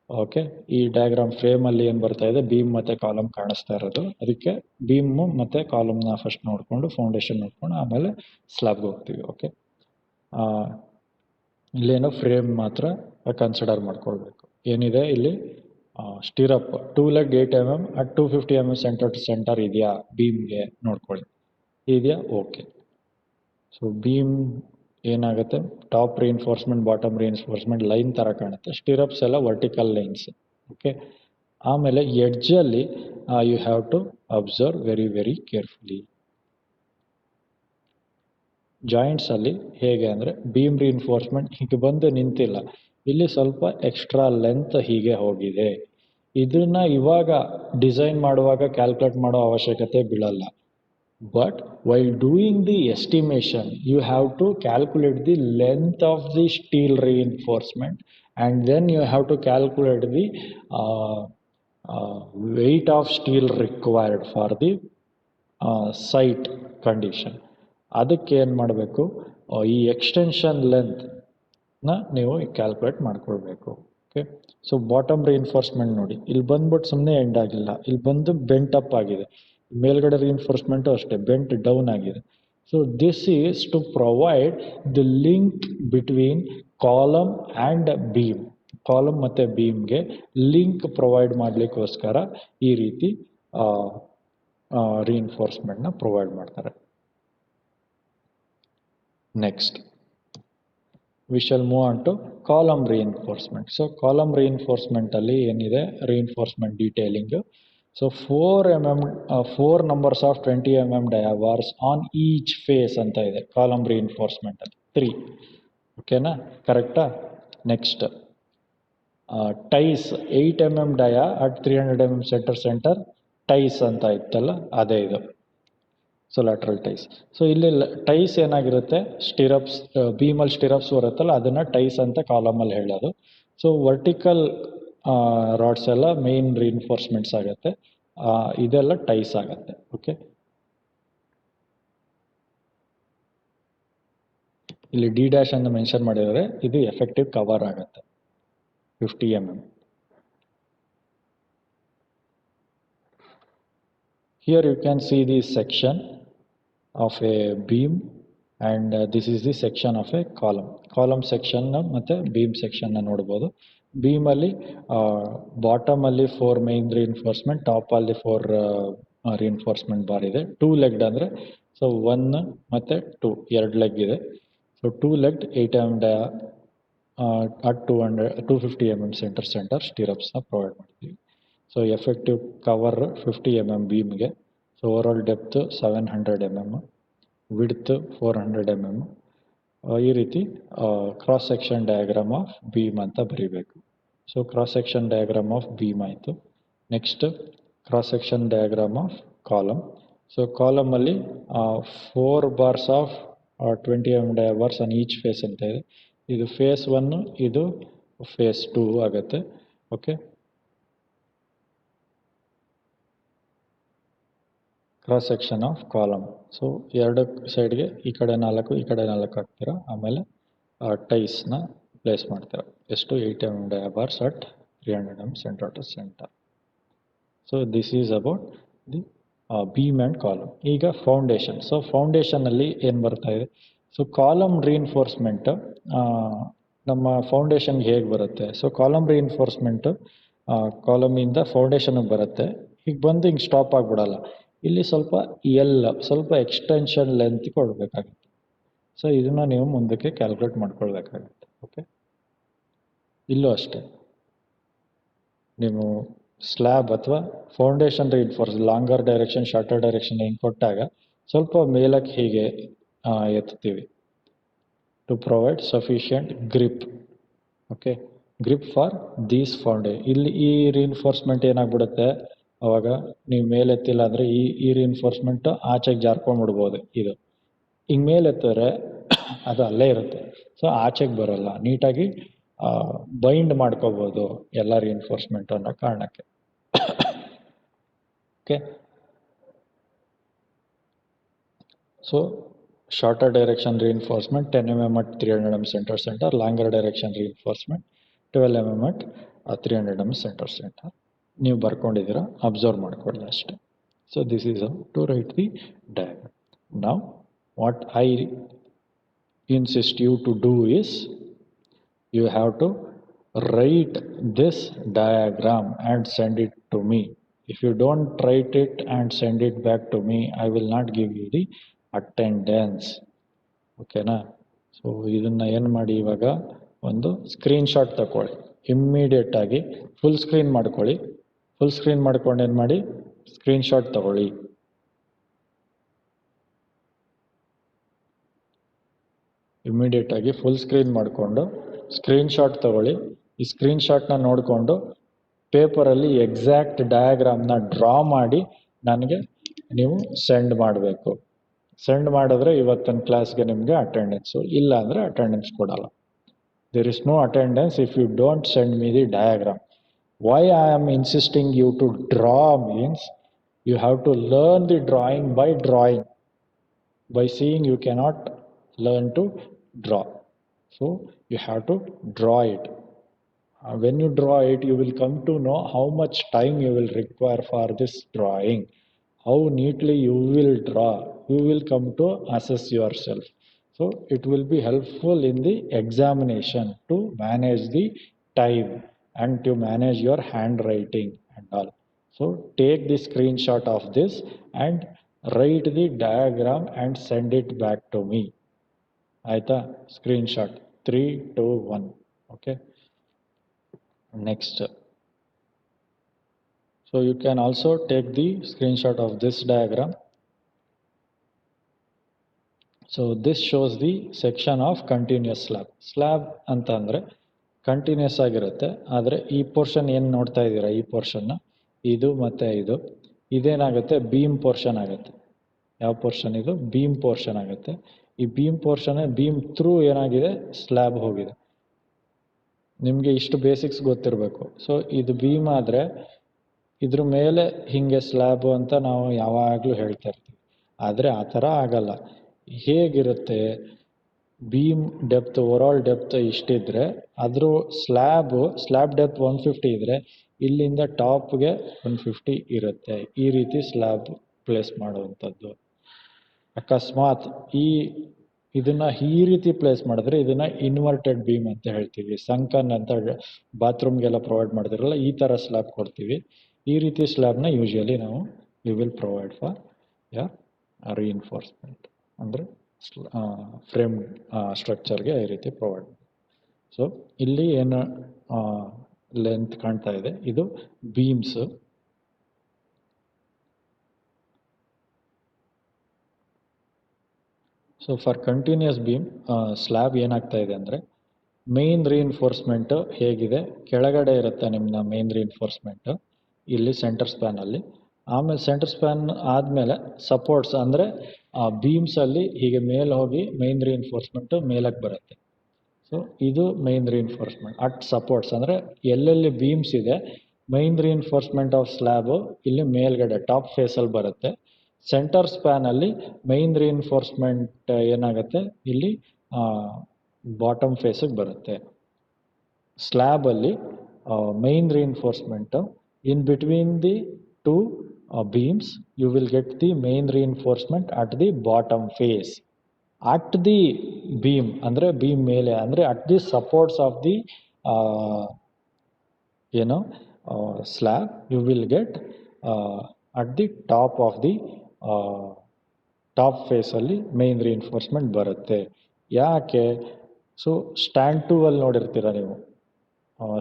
ಓಕೆ, ಈ ಡಯಾಗ್ರಾಮ್ ಫ್ರೇಮಲ್ಲಿ ಏನು ಬರ್ತಾ ಇದೆ, ಬೀಮ್ ಮತ್ತು ಕಾಲಮ್ ಕಾಣಿಸ್ತಾ ಇರೋದು. ಅದಕ್ಕೆ ಬೀಮು ಮತ್ತು ಕಾಲಮ್ನ ಫಸ್ಟ್ ನೋಡಿಕೊಂಡು ಫೌಂಡೇಶನ್ ನೋಡ್ಕೊಂಡು ಆಮೇಲೆ ಸ್ಲ್ಯಾಬ್ಗೆ ಹೋಗ್ತೀವಿ. ಓಕೆ, ಇಲ್ಲೇನೋ ಫ್ರೇಮ್ ಮಾತ್ರ ಕನ್ಸಿಡರ್ ಮಾಡ್ಕೊಳ್ಬೇಕು. ಏನಿದೆ ಇಲ್ಲಿ stirrup 2 leg 8 mm at 250 mm centre to centre ಇದೆಯಾ ಬೀಮ್ಗೆ ನೋಡ್ಕೊಳ್ಳಿ, ಇದೆಯಾ? ಓಕೆ. ಸೊ ಬೀಮ್ ಏನಾಗುತ್ತೆ, top reinforcement bottom reinforcement line ಥರ ಕಾಣುತ್ತೆ. ಸ್ಟಿರಪ್ಸ್ ಎಲ್ಲ ವರ್ಟಿಕಲ್ ಲೈನ್ಸ್. ಓಕೆ, ಆಮೇಲೆ ಎಡ್ಜಲ್ಲಿ you have to observe very very carefully. ಜಾಯಿಂಟ್ಸಲ್ಲಿ ಹೇಗೆ ಅಂದರೆ ಬೀಮ್ ರಿಇನ್ಫೋರ್ಸ್ಮೆಂಟ್ ಹೀಗೆ ಬಂದು ನಿಂತಿಲ್ಲ, ಇಲ್ಲಿ ಸ್ವಲ್ಪ ಎಕ್ಸ್ಟ್ರಾ ಲೆಂತ್ ಹೀಗೆ ಹೋಗಿದೆ. ಇದನ್ನು ಇವಾಗ ಡಿಸೈನ್ ಮಾಡುವಾಗ ಕ್ಯಾಲ್ಕುಲೇಟ್ ಮಾಡೋ ಅವಶ್ಯಕತೆ ಬೀಳಲ್ಲ. But while doing the estimation, you have to calculate the length of the steel reinforcement and then you have to calculate the weight of steel required for the site condition. ಅದಕ್ಕೆ ಏನು ಮಾಡಬೇಕು, ಈ extension ಲೆಂತ್ನ ನೀವು calculate ಮಾಡ್ಕೊಳ್ಬೇಕು. Okay, so bottom reinforcement ನೋಡಿ, ಇಲ್ಲಿ ಬಂದ್ಬಿಟ್ಟು ಸುಮ್ಮನೆ ಎಂಡ್ ಆಗಿಲ್ಲ, ಇಲ್ಲಿ ಬಂದು ಬೆಂಟ್ ಅಪ್ ಆಗಿದೆ. ಮೇಲ್ಗಡೆ ರಿಇನ್ಫೋರ್ಸ್ಮೆಂಟು ಅಷ್ಟೇ ಬೆಂಟ್ ಡೌನ್ ಆಗಿದೆ. So this is to provide the link between column and beam. Column ಮತ್ತು ಬೀಮ್ಗೆ ಲಿಂಕ್ ಪ್ರೊವೈಡ್ ಮಾಡಲಿಕ್ಕೋಸ್ಕರ ಈ ರೀತಿ ರಿಇನ್ಫೋರ್ಸ್ಮೆಂಟ್ನ ಪ್ರೊವೈಡ್ ಮಾಡ್ತಾರೆ. Next we shall move on to column reinforcement. So column ರಿಇನ್ಫೋರ್ಸ್ಮೆಂಟಲ್ಲಿ ಏನಿದೆ reinforcement detailing. So 4 numbers of 20 mm dia bars on each face ಅಂತ ಇದೆ ಕಾಲಮ್ ರಿಇನ್ಫೋರ್ಸ್ಮೆಂಟ್ ಅಲ್ಲಿ 3. ಓಕೆನಾ, ಕರೆಕ್ಟಾ? Next ties 8 mm dia at 300 mm centre ties ಅಂತ ಇತ್ತಲ್ಲ, ಅದೇ ಇದು. So lateral ties. ಸೊ ಇಲ್ಲಿ ಟೈಸ್ ಏನಾಗಿರುತ್ತೆ, ಸ್ಟಿರಪ್ಸ್ ಬೀಮಲ್ಲಿ ಸ್ಟಿರಪ್ಸ್ ಬರುತ್ತಲ್ಲ ಅದನ್ನು ಟೈಸ್ ಅಂತ ಕಾಲಮಲ್ಲಿ ಹೇಳೋದು. ಸೊ ವರ್ಟಿಕಲ್ ರಾಡ್ಸ್ ಎಲ್ಲ ಮೇನ್ ರಿಇನ್ಫೋರ್ಸ್ಮೆಂಟ್ಸ್ ಆಗುತ್ತೆ, ಇದೆಲ್ಲ ಟೈಸ್ ಆಗುತ್ತೆ. ಓಕೆ, ಇಲ್ಲಿ ಡಿ ಡ್ಯಾಶ್ ಅಂತ ಮೆನ್ಷನ್ ಮಾಡಿದರೆ ಇದು ಎಫೆಕ್ಟಿವ್ ಕವರ್ ಆಗುತ್ತೆ 50 mm. Here you can see the section of a beam and this is the section of a column section ಮತ್ತೆ beam section ನೋಡಬಹುದು. beam ಅಲ್ಲಿ ಬಾಟಮ್ ಅಲ್ಲಿ 4 ಮೇನ್ ರಿಇನ್ಫೋರ್ಸ್ಮೆಂಟ್, ಟಾಪ್ ಅಲ್ಲಿ 4 reinforcement bar ಇದೆ. 2 legged ಅಂದ್ರೆ so 1 ಮತ್ತೆ 2 ಎರಡು ಲೆಗ್ ಇದೆ. So 2 legged 8 mm at 250 mm centre ಸ್ಟಿರಪ್ಸ್ನ ಪ್ರೊವೈಡ್ ಮಾಡ್ತೀವಿ. ಸೊ ಎಫೆಕ್ಟಿವ್ ಕವರ್ 50 mm ಬೀಮ್ಗೆ. So overall depth 700 mm, width 400 mm. ಈ ರೀತಿ cross section diagram of beam ಅಂತ ಬರೀಬೇಕು. So cross section diagram of beam ಆಯಿತು. Next cross section diagram of column. So ಕಾಲಮಲ್ಲಿ 4 bars of 20 mm bars on each face ಅಂತ ಇದೆ. ಇದು face 1, ಇದು ಫೇಸ್ 2 ಆಗುತ್ತೆ. Okay, cross section of column. So ಎರಡು ಸೈಡ್ಗೆ ಈ ಕಡೆ 4 ಈ ಕಡೆ 4 ಹಾಕ್ತೀರಾ. ಆಮೇಲೆ ಟೈಸ್ನ ಪ್ಲೇಸ್ ಮಾಡ್ತೀರಾ. ಎಷ್ಟು 80 mm bars at 300 mm centre to centre. So this is about the beam and column. ಈಗ ಫೌಂಡೇಶನ್. ಸೊ ಫೌಂಡೇಶನಲ್ಲಿ ಏನು ಬರ್ತಾ ಇದೆ? ಸೊ ಕಾಲಮ್ ರಿಇನ್ಫೋರ್ಸ್ಮೆಂಟ್ ನಮ್ಮ ಫೌಂಡೇಶನ್ಗೆ ಹೇಗೆ ಬರುತ್ತೆ? ಸೊ ಕಾಲಮ್ ರಿಇನ್ಫೋರ್ಸ್ಮೆಂಟು ಕಾಲಮಿಂದ ಫೌಂಡೇಶನ್ಗೆ ಬರುತ್ತೆ. ಈಗ ಬಂದು ಹಿಂಗೆ ಸ್ಟಾಪ್ ಆಗಿಬಿಡಲ್ಲ. ಇಲ್ಲಿ ಸ್ವಲ್ಪ ಎಕ್ಸ್ಟೆನ್ಷನ್ ಲೆಂತ್ ಕೊಡಬೇಕಾಗುತ್ತೆ. ಸೊ ಇದನ್ನು ನೀವು ಮುಂದಕ್ಕೆ ಕ್ಯಾಲ್ಕುಲೇಟ್ ಮಾಡ್ಕೊಳ್ಬೇಕಾಗುತ್ತೆ. ಓಕೆ, ಇಲ್ಲೂ ಅಷ್ಟೇ ನೀವು ಸ್ಲ್ಯಾಬ್ ಅಥವಾ foundation reinforce longer direction shorter direction ಹಿಂಗೆ ಕೊಟ್ಟಾಗ ಸ್ವಲ್ಪ ಮೇಲಕ್ಕೆ ಹೀಗೆ ಎತ್ತೀವಿ to provide sufficient grip. Okay, grip for these ಇಲ್ಲಿ ಈ ರಿಇನ್ಫೋರ್ಸ್ಮೆಂಟ್ ಏನಾಗ್ಬಿಡುತ್ತೆ, ಅವಾಗ ನೀವು ಮೇಲೆತ್ತಿಲ್ಲ ಅಂದರೆ ಈ ರಿಇನ್ಫೋರ್ಸ್ಮೆಂಟ್ ಆಚೆಗೆ ಜಾರ್ಕೊಂಡ್ಬಿಡ್ಬೋದು. ಇದು ಹಿಂಗೆ ಮೇಲೆತ್ತಿದ್ರೆ ಅದು ಅಲ್ಲೇ ಇರುತ್ತೆ. ಸೊ ಆಚೆಗೆ ಬರೋಲ್ಲ, ನೀಟಾಗಿ ಬೈಂಡ್ ಮಾಡ್ಕೋಬೋದು ಎಲ್ಲ ರಿಇನ್ಫೋರ್ಸ್ಮೆಂಟ್ ಅನ್ನೋ ಕಾರಣಕ್ಕೆ. Okay, so shorter direction reinforcement 10 mm at 300 mm centre, longer direction reinforcement 12 mm at 300 mm centre. ನೀವು ಬರ್ಕೊಂಡಿದ್ದೀರಾ, ಅಬ್ಸರ್ವ್ ಮಾಡ್ಕೊಳ್ಳಿ ಅಷ್ಟೇ. So this is how to write the diagram. Now what I insist you to do is you have to write this diagram and send it to me. If you don't write it and send it back to me, I will not give you the attendance. ಓಕೆನಾ? So ಇದನ್ನು ಏನು ಮಾಡಿ, ಇವಾಗ ಒಂದು screenshot ತಗೊಳ್ಳಿ. ಇಮ್ಮಿಡಿಯೇಟಾಗಿ full screen ಮಾಡ್ಕೊಳ್ಳಿ. Full screen ಮಾಡ್ಕೊಂಡು ಏನು ಮಾಡಿ, ಸ್ಕ್ರೀನ್ಶಾಟ್ ತಗೊಳ್ಳಿ. ಇಮ್ಮಿಡಿಯೇಟಾಗಿ ಫುಲ್ ಸ್ಕ್ರೀನ್ ಮಾಡಿಕೊಂಡು ಸ್ಕ್ರೀನ್ಶಾಟ್ ತಗೊಳ್ಳಿ. ಈ ಸ್ಕ್ರೀನ್ಶಾಟ್ನ ನೋಡಿಕೊಂಡು ಪೇಪರಲ್ಲಿ ಎಕ್ಸಾಕ್ಟ್ ಡಯಾಗ್ರಾಮ್ನ ಡ್ರಾ ಮಾಡಿ ನನಗೆ ನೀವು ಸೆಂಡ್ ಮಾಡಬೇಕು. ಸೆಂಡ್ ಮಾಡಿದ್ರೆ ಇವತ್ತಿನ ಕ್ಲಾಸ್ಗೆ ನಿಮಗೆ ಅಟೆಂಡೆನ್ಸು, ಇಲ್ಲ ಅಂದರೆ ಅಟೆಂಡೆನ್ಸ್ ಕೊಡಲ್ಲ. There is no attendance if you don't send me the diagram. Why I am insisting you to draw means you have to learn the drawing by drawing. By seeing you cannot learn to draw. So you have to draw it. When you draw it, you will come to know how much time you will require for this drawing, how neatly you will draw. You will come to assess yourself. So it will be helpful in the examination to manage the time and to manage your handwriting and all. So take the screenshot of this and write the diagram and send it back to me. ಆಯ್ತಾ? Screenshot 3, 2, 1. Okay, next. So you can also take the screenshot of this diagram. So this shows the section of continuous slab. Slab ಅಂತ ಅಂದರೆ continuous ಆಗಿರುತ್ತೆ, ಆದರೆ ಈ portion ಏನು ನೋಡ್ತಾ ಇದ್ದೀರಾ, ಈ ಪೋರ್ಷನ್ನ ಇದು ಮತ್ತು ಇದೇನಾಗುತ್ತೆ, ಬೀಮ್ ಪೋರ್ಷನ್ ಆಗುತ್ತೆ. ಯಾವ ಪೋರ್ಷನ್ ಇದು? ಬೀಮ್ ಪೋರ್ಷನ್ ಆಗುತ್ತೆ. ಈ ಬೀಮ್ ಪೋರ್ಷನ್, ಬೀಮ್ ಥ್ರೂ ಏನಾಗಿದೆ, ಸ್ಲ್ಯಾಬ್ ಹೋಗಿದೆ. ನಿಮಗೆ ಇಷ್ಟು ಬೇಸಿಕ್ಸ್ ಗೊತ್ತಿರಬೇಕು. ಸೊ ಇದು ಬೀಮ್ ಆದರೆ ಇದ್ರ ಮೇಲೆ ಹೀಗೆ ಸ್ಲ್ಯಾಬು ಅಂತ ನಾವು ಯಾವಾಗಲೂ ಹೇಳ್ತಾ ಇರ್ತೀವಿ. ಆದರೆ ಆ ಥರ ಆಗಲ್ಲ. ಹೇಗಿರುತ್ತೆ, ಬೀಮ್ ಡೆಪ್ತ್ ಓವರಾಲ್ ಡೆಪ್ತ್ ಇಷ್ಟಿದ್ರೆ ಅದ್ರ ಸ್ಲ್ಯಾಬ್ ಡೆಪ್ತ್ 150 ಇದ್ದರೆ ಇಲ್ಲಿಂದ ಟಾಪ್ಗೆ 150 ಇರುತ್ತೆ. ಈ ರೀತಿ ಸ್ಲ್ಯಾಬ್ ಪ್ಲೇಸ್ ಮಾಡುವಂಥದ್ದು. ಅಕಸ್ಮಾತ್ ಇದನ್ನು ಈ ರೀತಿ ಪ್ಲೇಸ್ ಮಾಡಿದ್ರೆ ಇದನ್ನು ಇನ್ವರ್ಟೆಡ್ ಬೀಮ್ ಅಂತ ಹೇಳ್ತೀವಿ. ಸಂಕನ್ ಅಂತ ಬಾತ್ರೂಮ್ಗೆಲ್ಲ ಪ್ರೊವೈಡ್ ಮಾಡಿದಿರಲ್ಲ, ಈ ಥರ ಸ್ಲ್ಯಾಬ್ ಕೊಡ್ತೀವಿ. ಈ ರೀತಿ ಸ್ಲ್ಯಾಬ್ನ ಯೂಶ್ವಲಿ ನಾವು ವಿಲ್ ಪ್ರೊವೈಡ್ ಫಾರ್ ರೀಇನ್ಫೋರ್ಸ್ಮೆಂಟ್, ಅಂದರೆ ಫ್ರೇಮ್ ಸ್ಟ್ರಕ್ಚರ್ಗೆ ಈ ರೀತಿ ಪ್ರೊವೈಡ್. ಸೊ ಇಲ್ಲಿ ಏನು ಲೆಂತ್ ಕಾಣ್ತಾ ಇದೆ, ಇದು beams. So for continuous beam slab ಏನಾಗ್ತಾ ಇದೆ ಅಂದರೆ, ಮೇನ್ ರೀಇನ್ಫೋರ್ಸ್ಮೆಂಟು ಹೇಗಿದೆ, ಕೆಳಗಡೆ ಇರುತ್ತೆ ನಿಮ್ಮ ಮೇನ್ ರೀಇನ್ಫೋರ್ಸ್ಮೆಂಟು ಇಲ್ಲಿ ಸೆಂಟರ್ ಸ್ಪ್ಯಾನಲ್ಲಿ. ಆಮೇಲೆ ಸೆಂಟರ್ ಸ್ಪ್ಯಾನ್ ಆದಮೇಲೆ ಸಪೋರ್ಟ್ಸ್ ಅಂದರೆ ಬೀಮ್ಸಲ್ಲಿ ಹೀಗೆ ಮೇಲೆ ಹೋಗಿ ಮೇನ್ ರೀಇನ್ಫೋರ್ಸ್ಮೆಂಟು ಮೇಲಕ್ಕೆ ಬರುತ್ತೆ. ಸೊ ಇದು ಮೇನ್ ರೀಇನ್ಫೋರ್ಸ್ಮೆಂಟ್ ಅಟ್ ಸಪೋರ್ಟ್ಸ್, ಅಂದರೆ ಎಲ್ಲೆಲ್ಲಿ ಬೀಮ್ಸ್ ಇದೆ ಮೈನ್ ರೀಇನ್ಫೋರ್ಸ್ಮೆಂಟ್ ಆಫ್ ಸ್ಲ್ಯಾಬು ಇಲ್ಲಿ ಮೇಲ್ಗಡೆ ಟಾಪ್ ಫೇಸಲ್ಲಿ ಬರುತ್ತೆ. ಸೆಂಟರ್ ಸ್ಪ್ಯಾನಲ್ಲಿ ಮೈನ್ ರೀಇನ್ಫೋರ್ಸ್ಮೆಂಟ್ ಏನಾಗುತ್ತೆ ಇಲ್ಲಿ ಬಾಟಮ್ ಫೇಸಿಗೆ ಬರುತ್ತೆ. ಸ್ಲ್ಯಾಬಲ್ಲಿ main reinforcement in between the two beams you will get the main reinforcement at the bottom face. At the beam ಅಂದರೆ beam ಮೇಲೆ ಅಂದರೆ at the supports of the slab you will get at the top of the top ಫೇಸಲ್ಲಿ main reinforcement ಬರುತ್ತೆ. ಯಾಕೆ? So stand 2 ಅಲ್ಲಿ ನೋಡಿರ್ತೀರ ನೀವು,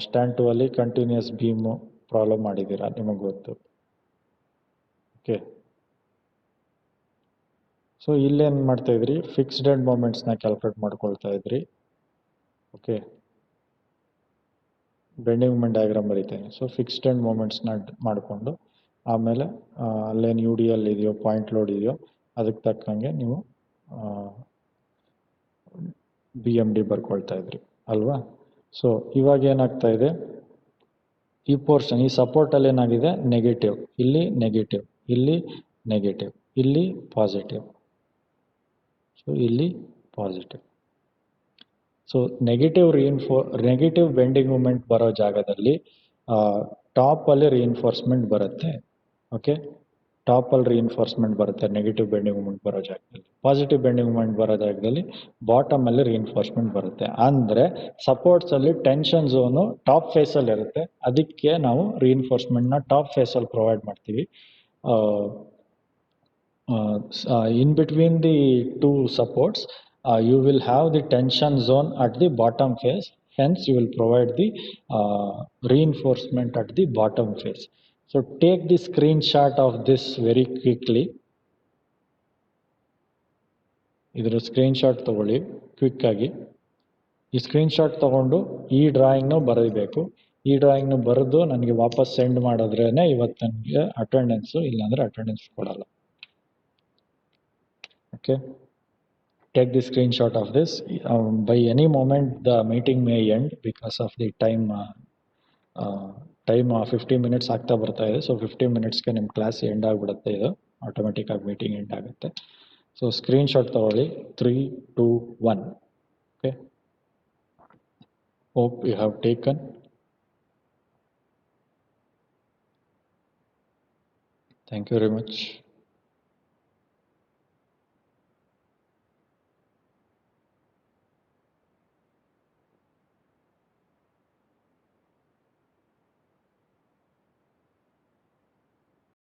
stand 2 ಅಲ್ಲಿ ಕಂಟಿನ್ಯೂಸ್ ಬೀಮು ಪ್ರಾಬ್ಲಮ್ ಮಾಡಿದ್ದೀರಾ, ನಿಮಗೆ ಗೊತ್ತು. ಓಕೆ, ಸೊ ಇಲ್ಲೇನು ಮಾಡ್ತಾ ಇದ್ರಿ, ಫಿಕ್ಸ್ಡ್ ಎಂಡ್ ಮೊಮೆಂಟ್ಸ್ನ ಕ್ಯಾಲ್ಕುಲೇಟ್ ಮಾಡ್ಕೊಳ್ತಾ ಇದ್ರಿ. ಓಕೆ, ಬೆಂಡಿಂಗ್ ಮೂಮೆಂಟ್ ಡಯಾಗ್ರಾಮ್ ಬರೀತೇನೆ. ಸೊ ಫಿಕ್ಸ್ಡ್ ಎಂಡ್ ಮೊಮೆಂಟ್ಸ್ನ ಮಾಡಿಕೊಂಡು ಆಮೇಲೆ ಅಲ್ಲೇನು ಯು ಡಿ ಎಲ್ ಇದೆಯೋ, ಪಾಯಿಂಟ್ ಲೋಡ್ ಇದೆಯೋ ಅದಕ್ಕೆ ತಕ್ಕಂಗೆ ನೀವು ಬಿ ಎಮ್ ಡಿ ಬರ್ಕೊಳ್ತಾ ಇದ್ರಿ ಅಲ್ವಾ. ಸೊ ಇವಾಗ ಏನಾಗ್ತಾ ಇದೆ, ಈ ಪೋರ್ಷನ್, ಈ ಸಪೋರ್ಟಲ್ಲಿ ಏನಾಗಿದೆ ನೆಗೆಟಿವ್, ಇಲ್ಲಿ ನೆಗೆಟಿವ್, ಇಲ್ಲಿ ನೆಗೆಟಿವ್, ಇಲ್ಲಿ ಪಾಸಿಟಿವ್. ಸೊ ಇಲ್ಲಿ positive. So negative bending moment ಬರೋ ಜಾಗದಲ್ಲಿ ಟಾಪಲ್ಲಿ ರೀಇನ್ಫೋರ್ಸ್ಮೆಂಟ್ ಬರುತ್ತೆ. ಓಕೆ, ಟಾಪಲ್ಲಿ ರೀಇನ್ಫೋರ್ಸ್ಮೆಂಟ್ ಬರುತ್ತೆ ನೆಗೆಟಿವ್ ಬೆಂಡಿಂಗ್ ಮೂಮೆಂಟ್ ಬರೋ ಜಾಗದಲ್ಲಿ. ಪಾಸಿಟಿವ್ ಬೆಂಡಿಂಗ್ ಮೂಮೆಂಟ್ ಬರೋ ಜಾಗದಲ್ಲಿ ಬಾಟಮಲ್ಲಿ ರೀಇನ್ಫೋರ್ಸ್ಮೆಂಟ್ ಬರುತ್ತೆ. ಅಂದರೆ ಸಪೋರ್ಟ್ಸಲ್ಲಿ ಟೆನ್ಷನ್ ಝೋನು ಟಾಪ್ ಫೇಸಲ್ಲಿ ಇರುತ್ತೆ, ಅದಕ್ಕೆ ನಾವು ರೀಇನ್ಫೋರ್ಸ್ಮೆಂಟ್ನ ಟಾಪ್ ಫೇಸಲ್ಲಿ ಪ್ರೊವೈಡ್ ಮಾಡ್ತೀವಿ. In between the two supports you will have the tension zone at the bottom face, hence you will provide the reinforcement at the bottom face. So take the screenshot of this very quickly. ಇದರ screenshot ತಗೊಳ್ಳಿ quick ಆಗಿ. ಈ screenshot ತಗೊಂಡು ಈ ಡ್ರಾಯಿಂಗ್ನು ಬರೀಬೇಕು. ಈ ಡ್ರಾಯಿಂಗ್ನು ಬರೆದು ನನಗೆ ವಾಪಸ್ ಸೆಂಡ್ ಮಾಡಿದ್ರೇ ಇವತ್ತು ನನಗೆ ಅಟೆಂಡೆನ್ಸು, ಇಲ್ಲಾಂದರೆ ಅಟೆಂಡೆನ್ಸ್ ಕೊಡಲ್ಲ. Okay, take the screenshot of this. By any moment the meeting may end because of the time 15 minutes ಆಗ್ತಾ ಬರ್ತಾ ಇದೆ. ಸೊ 15 ಮಿನಿಟ್ಸ್ಗೆ ನಿಮ್ಮ ಕ್ಲಾಸ್ ಎಂಡ್ ಆಗಿಬಿಡುತ್ತೆ, ಇದು ಆಟೋಮೆಟಿಕ್ ಆಗಿ ಮೀಟಿಂಗ್ ಎಂಡ್ ಆಗುತ್ತೆ. ಸೊ ಸ್ಕ್ರೀನ್ಶಾಟ್ ತಗೊಳ್ಳಿ 3, 2, 1. Okay, hope you have taken. Thank you very much.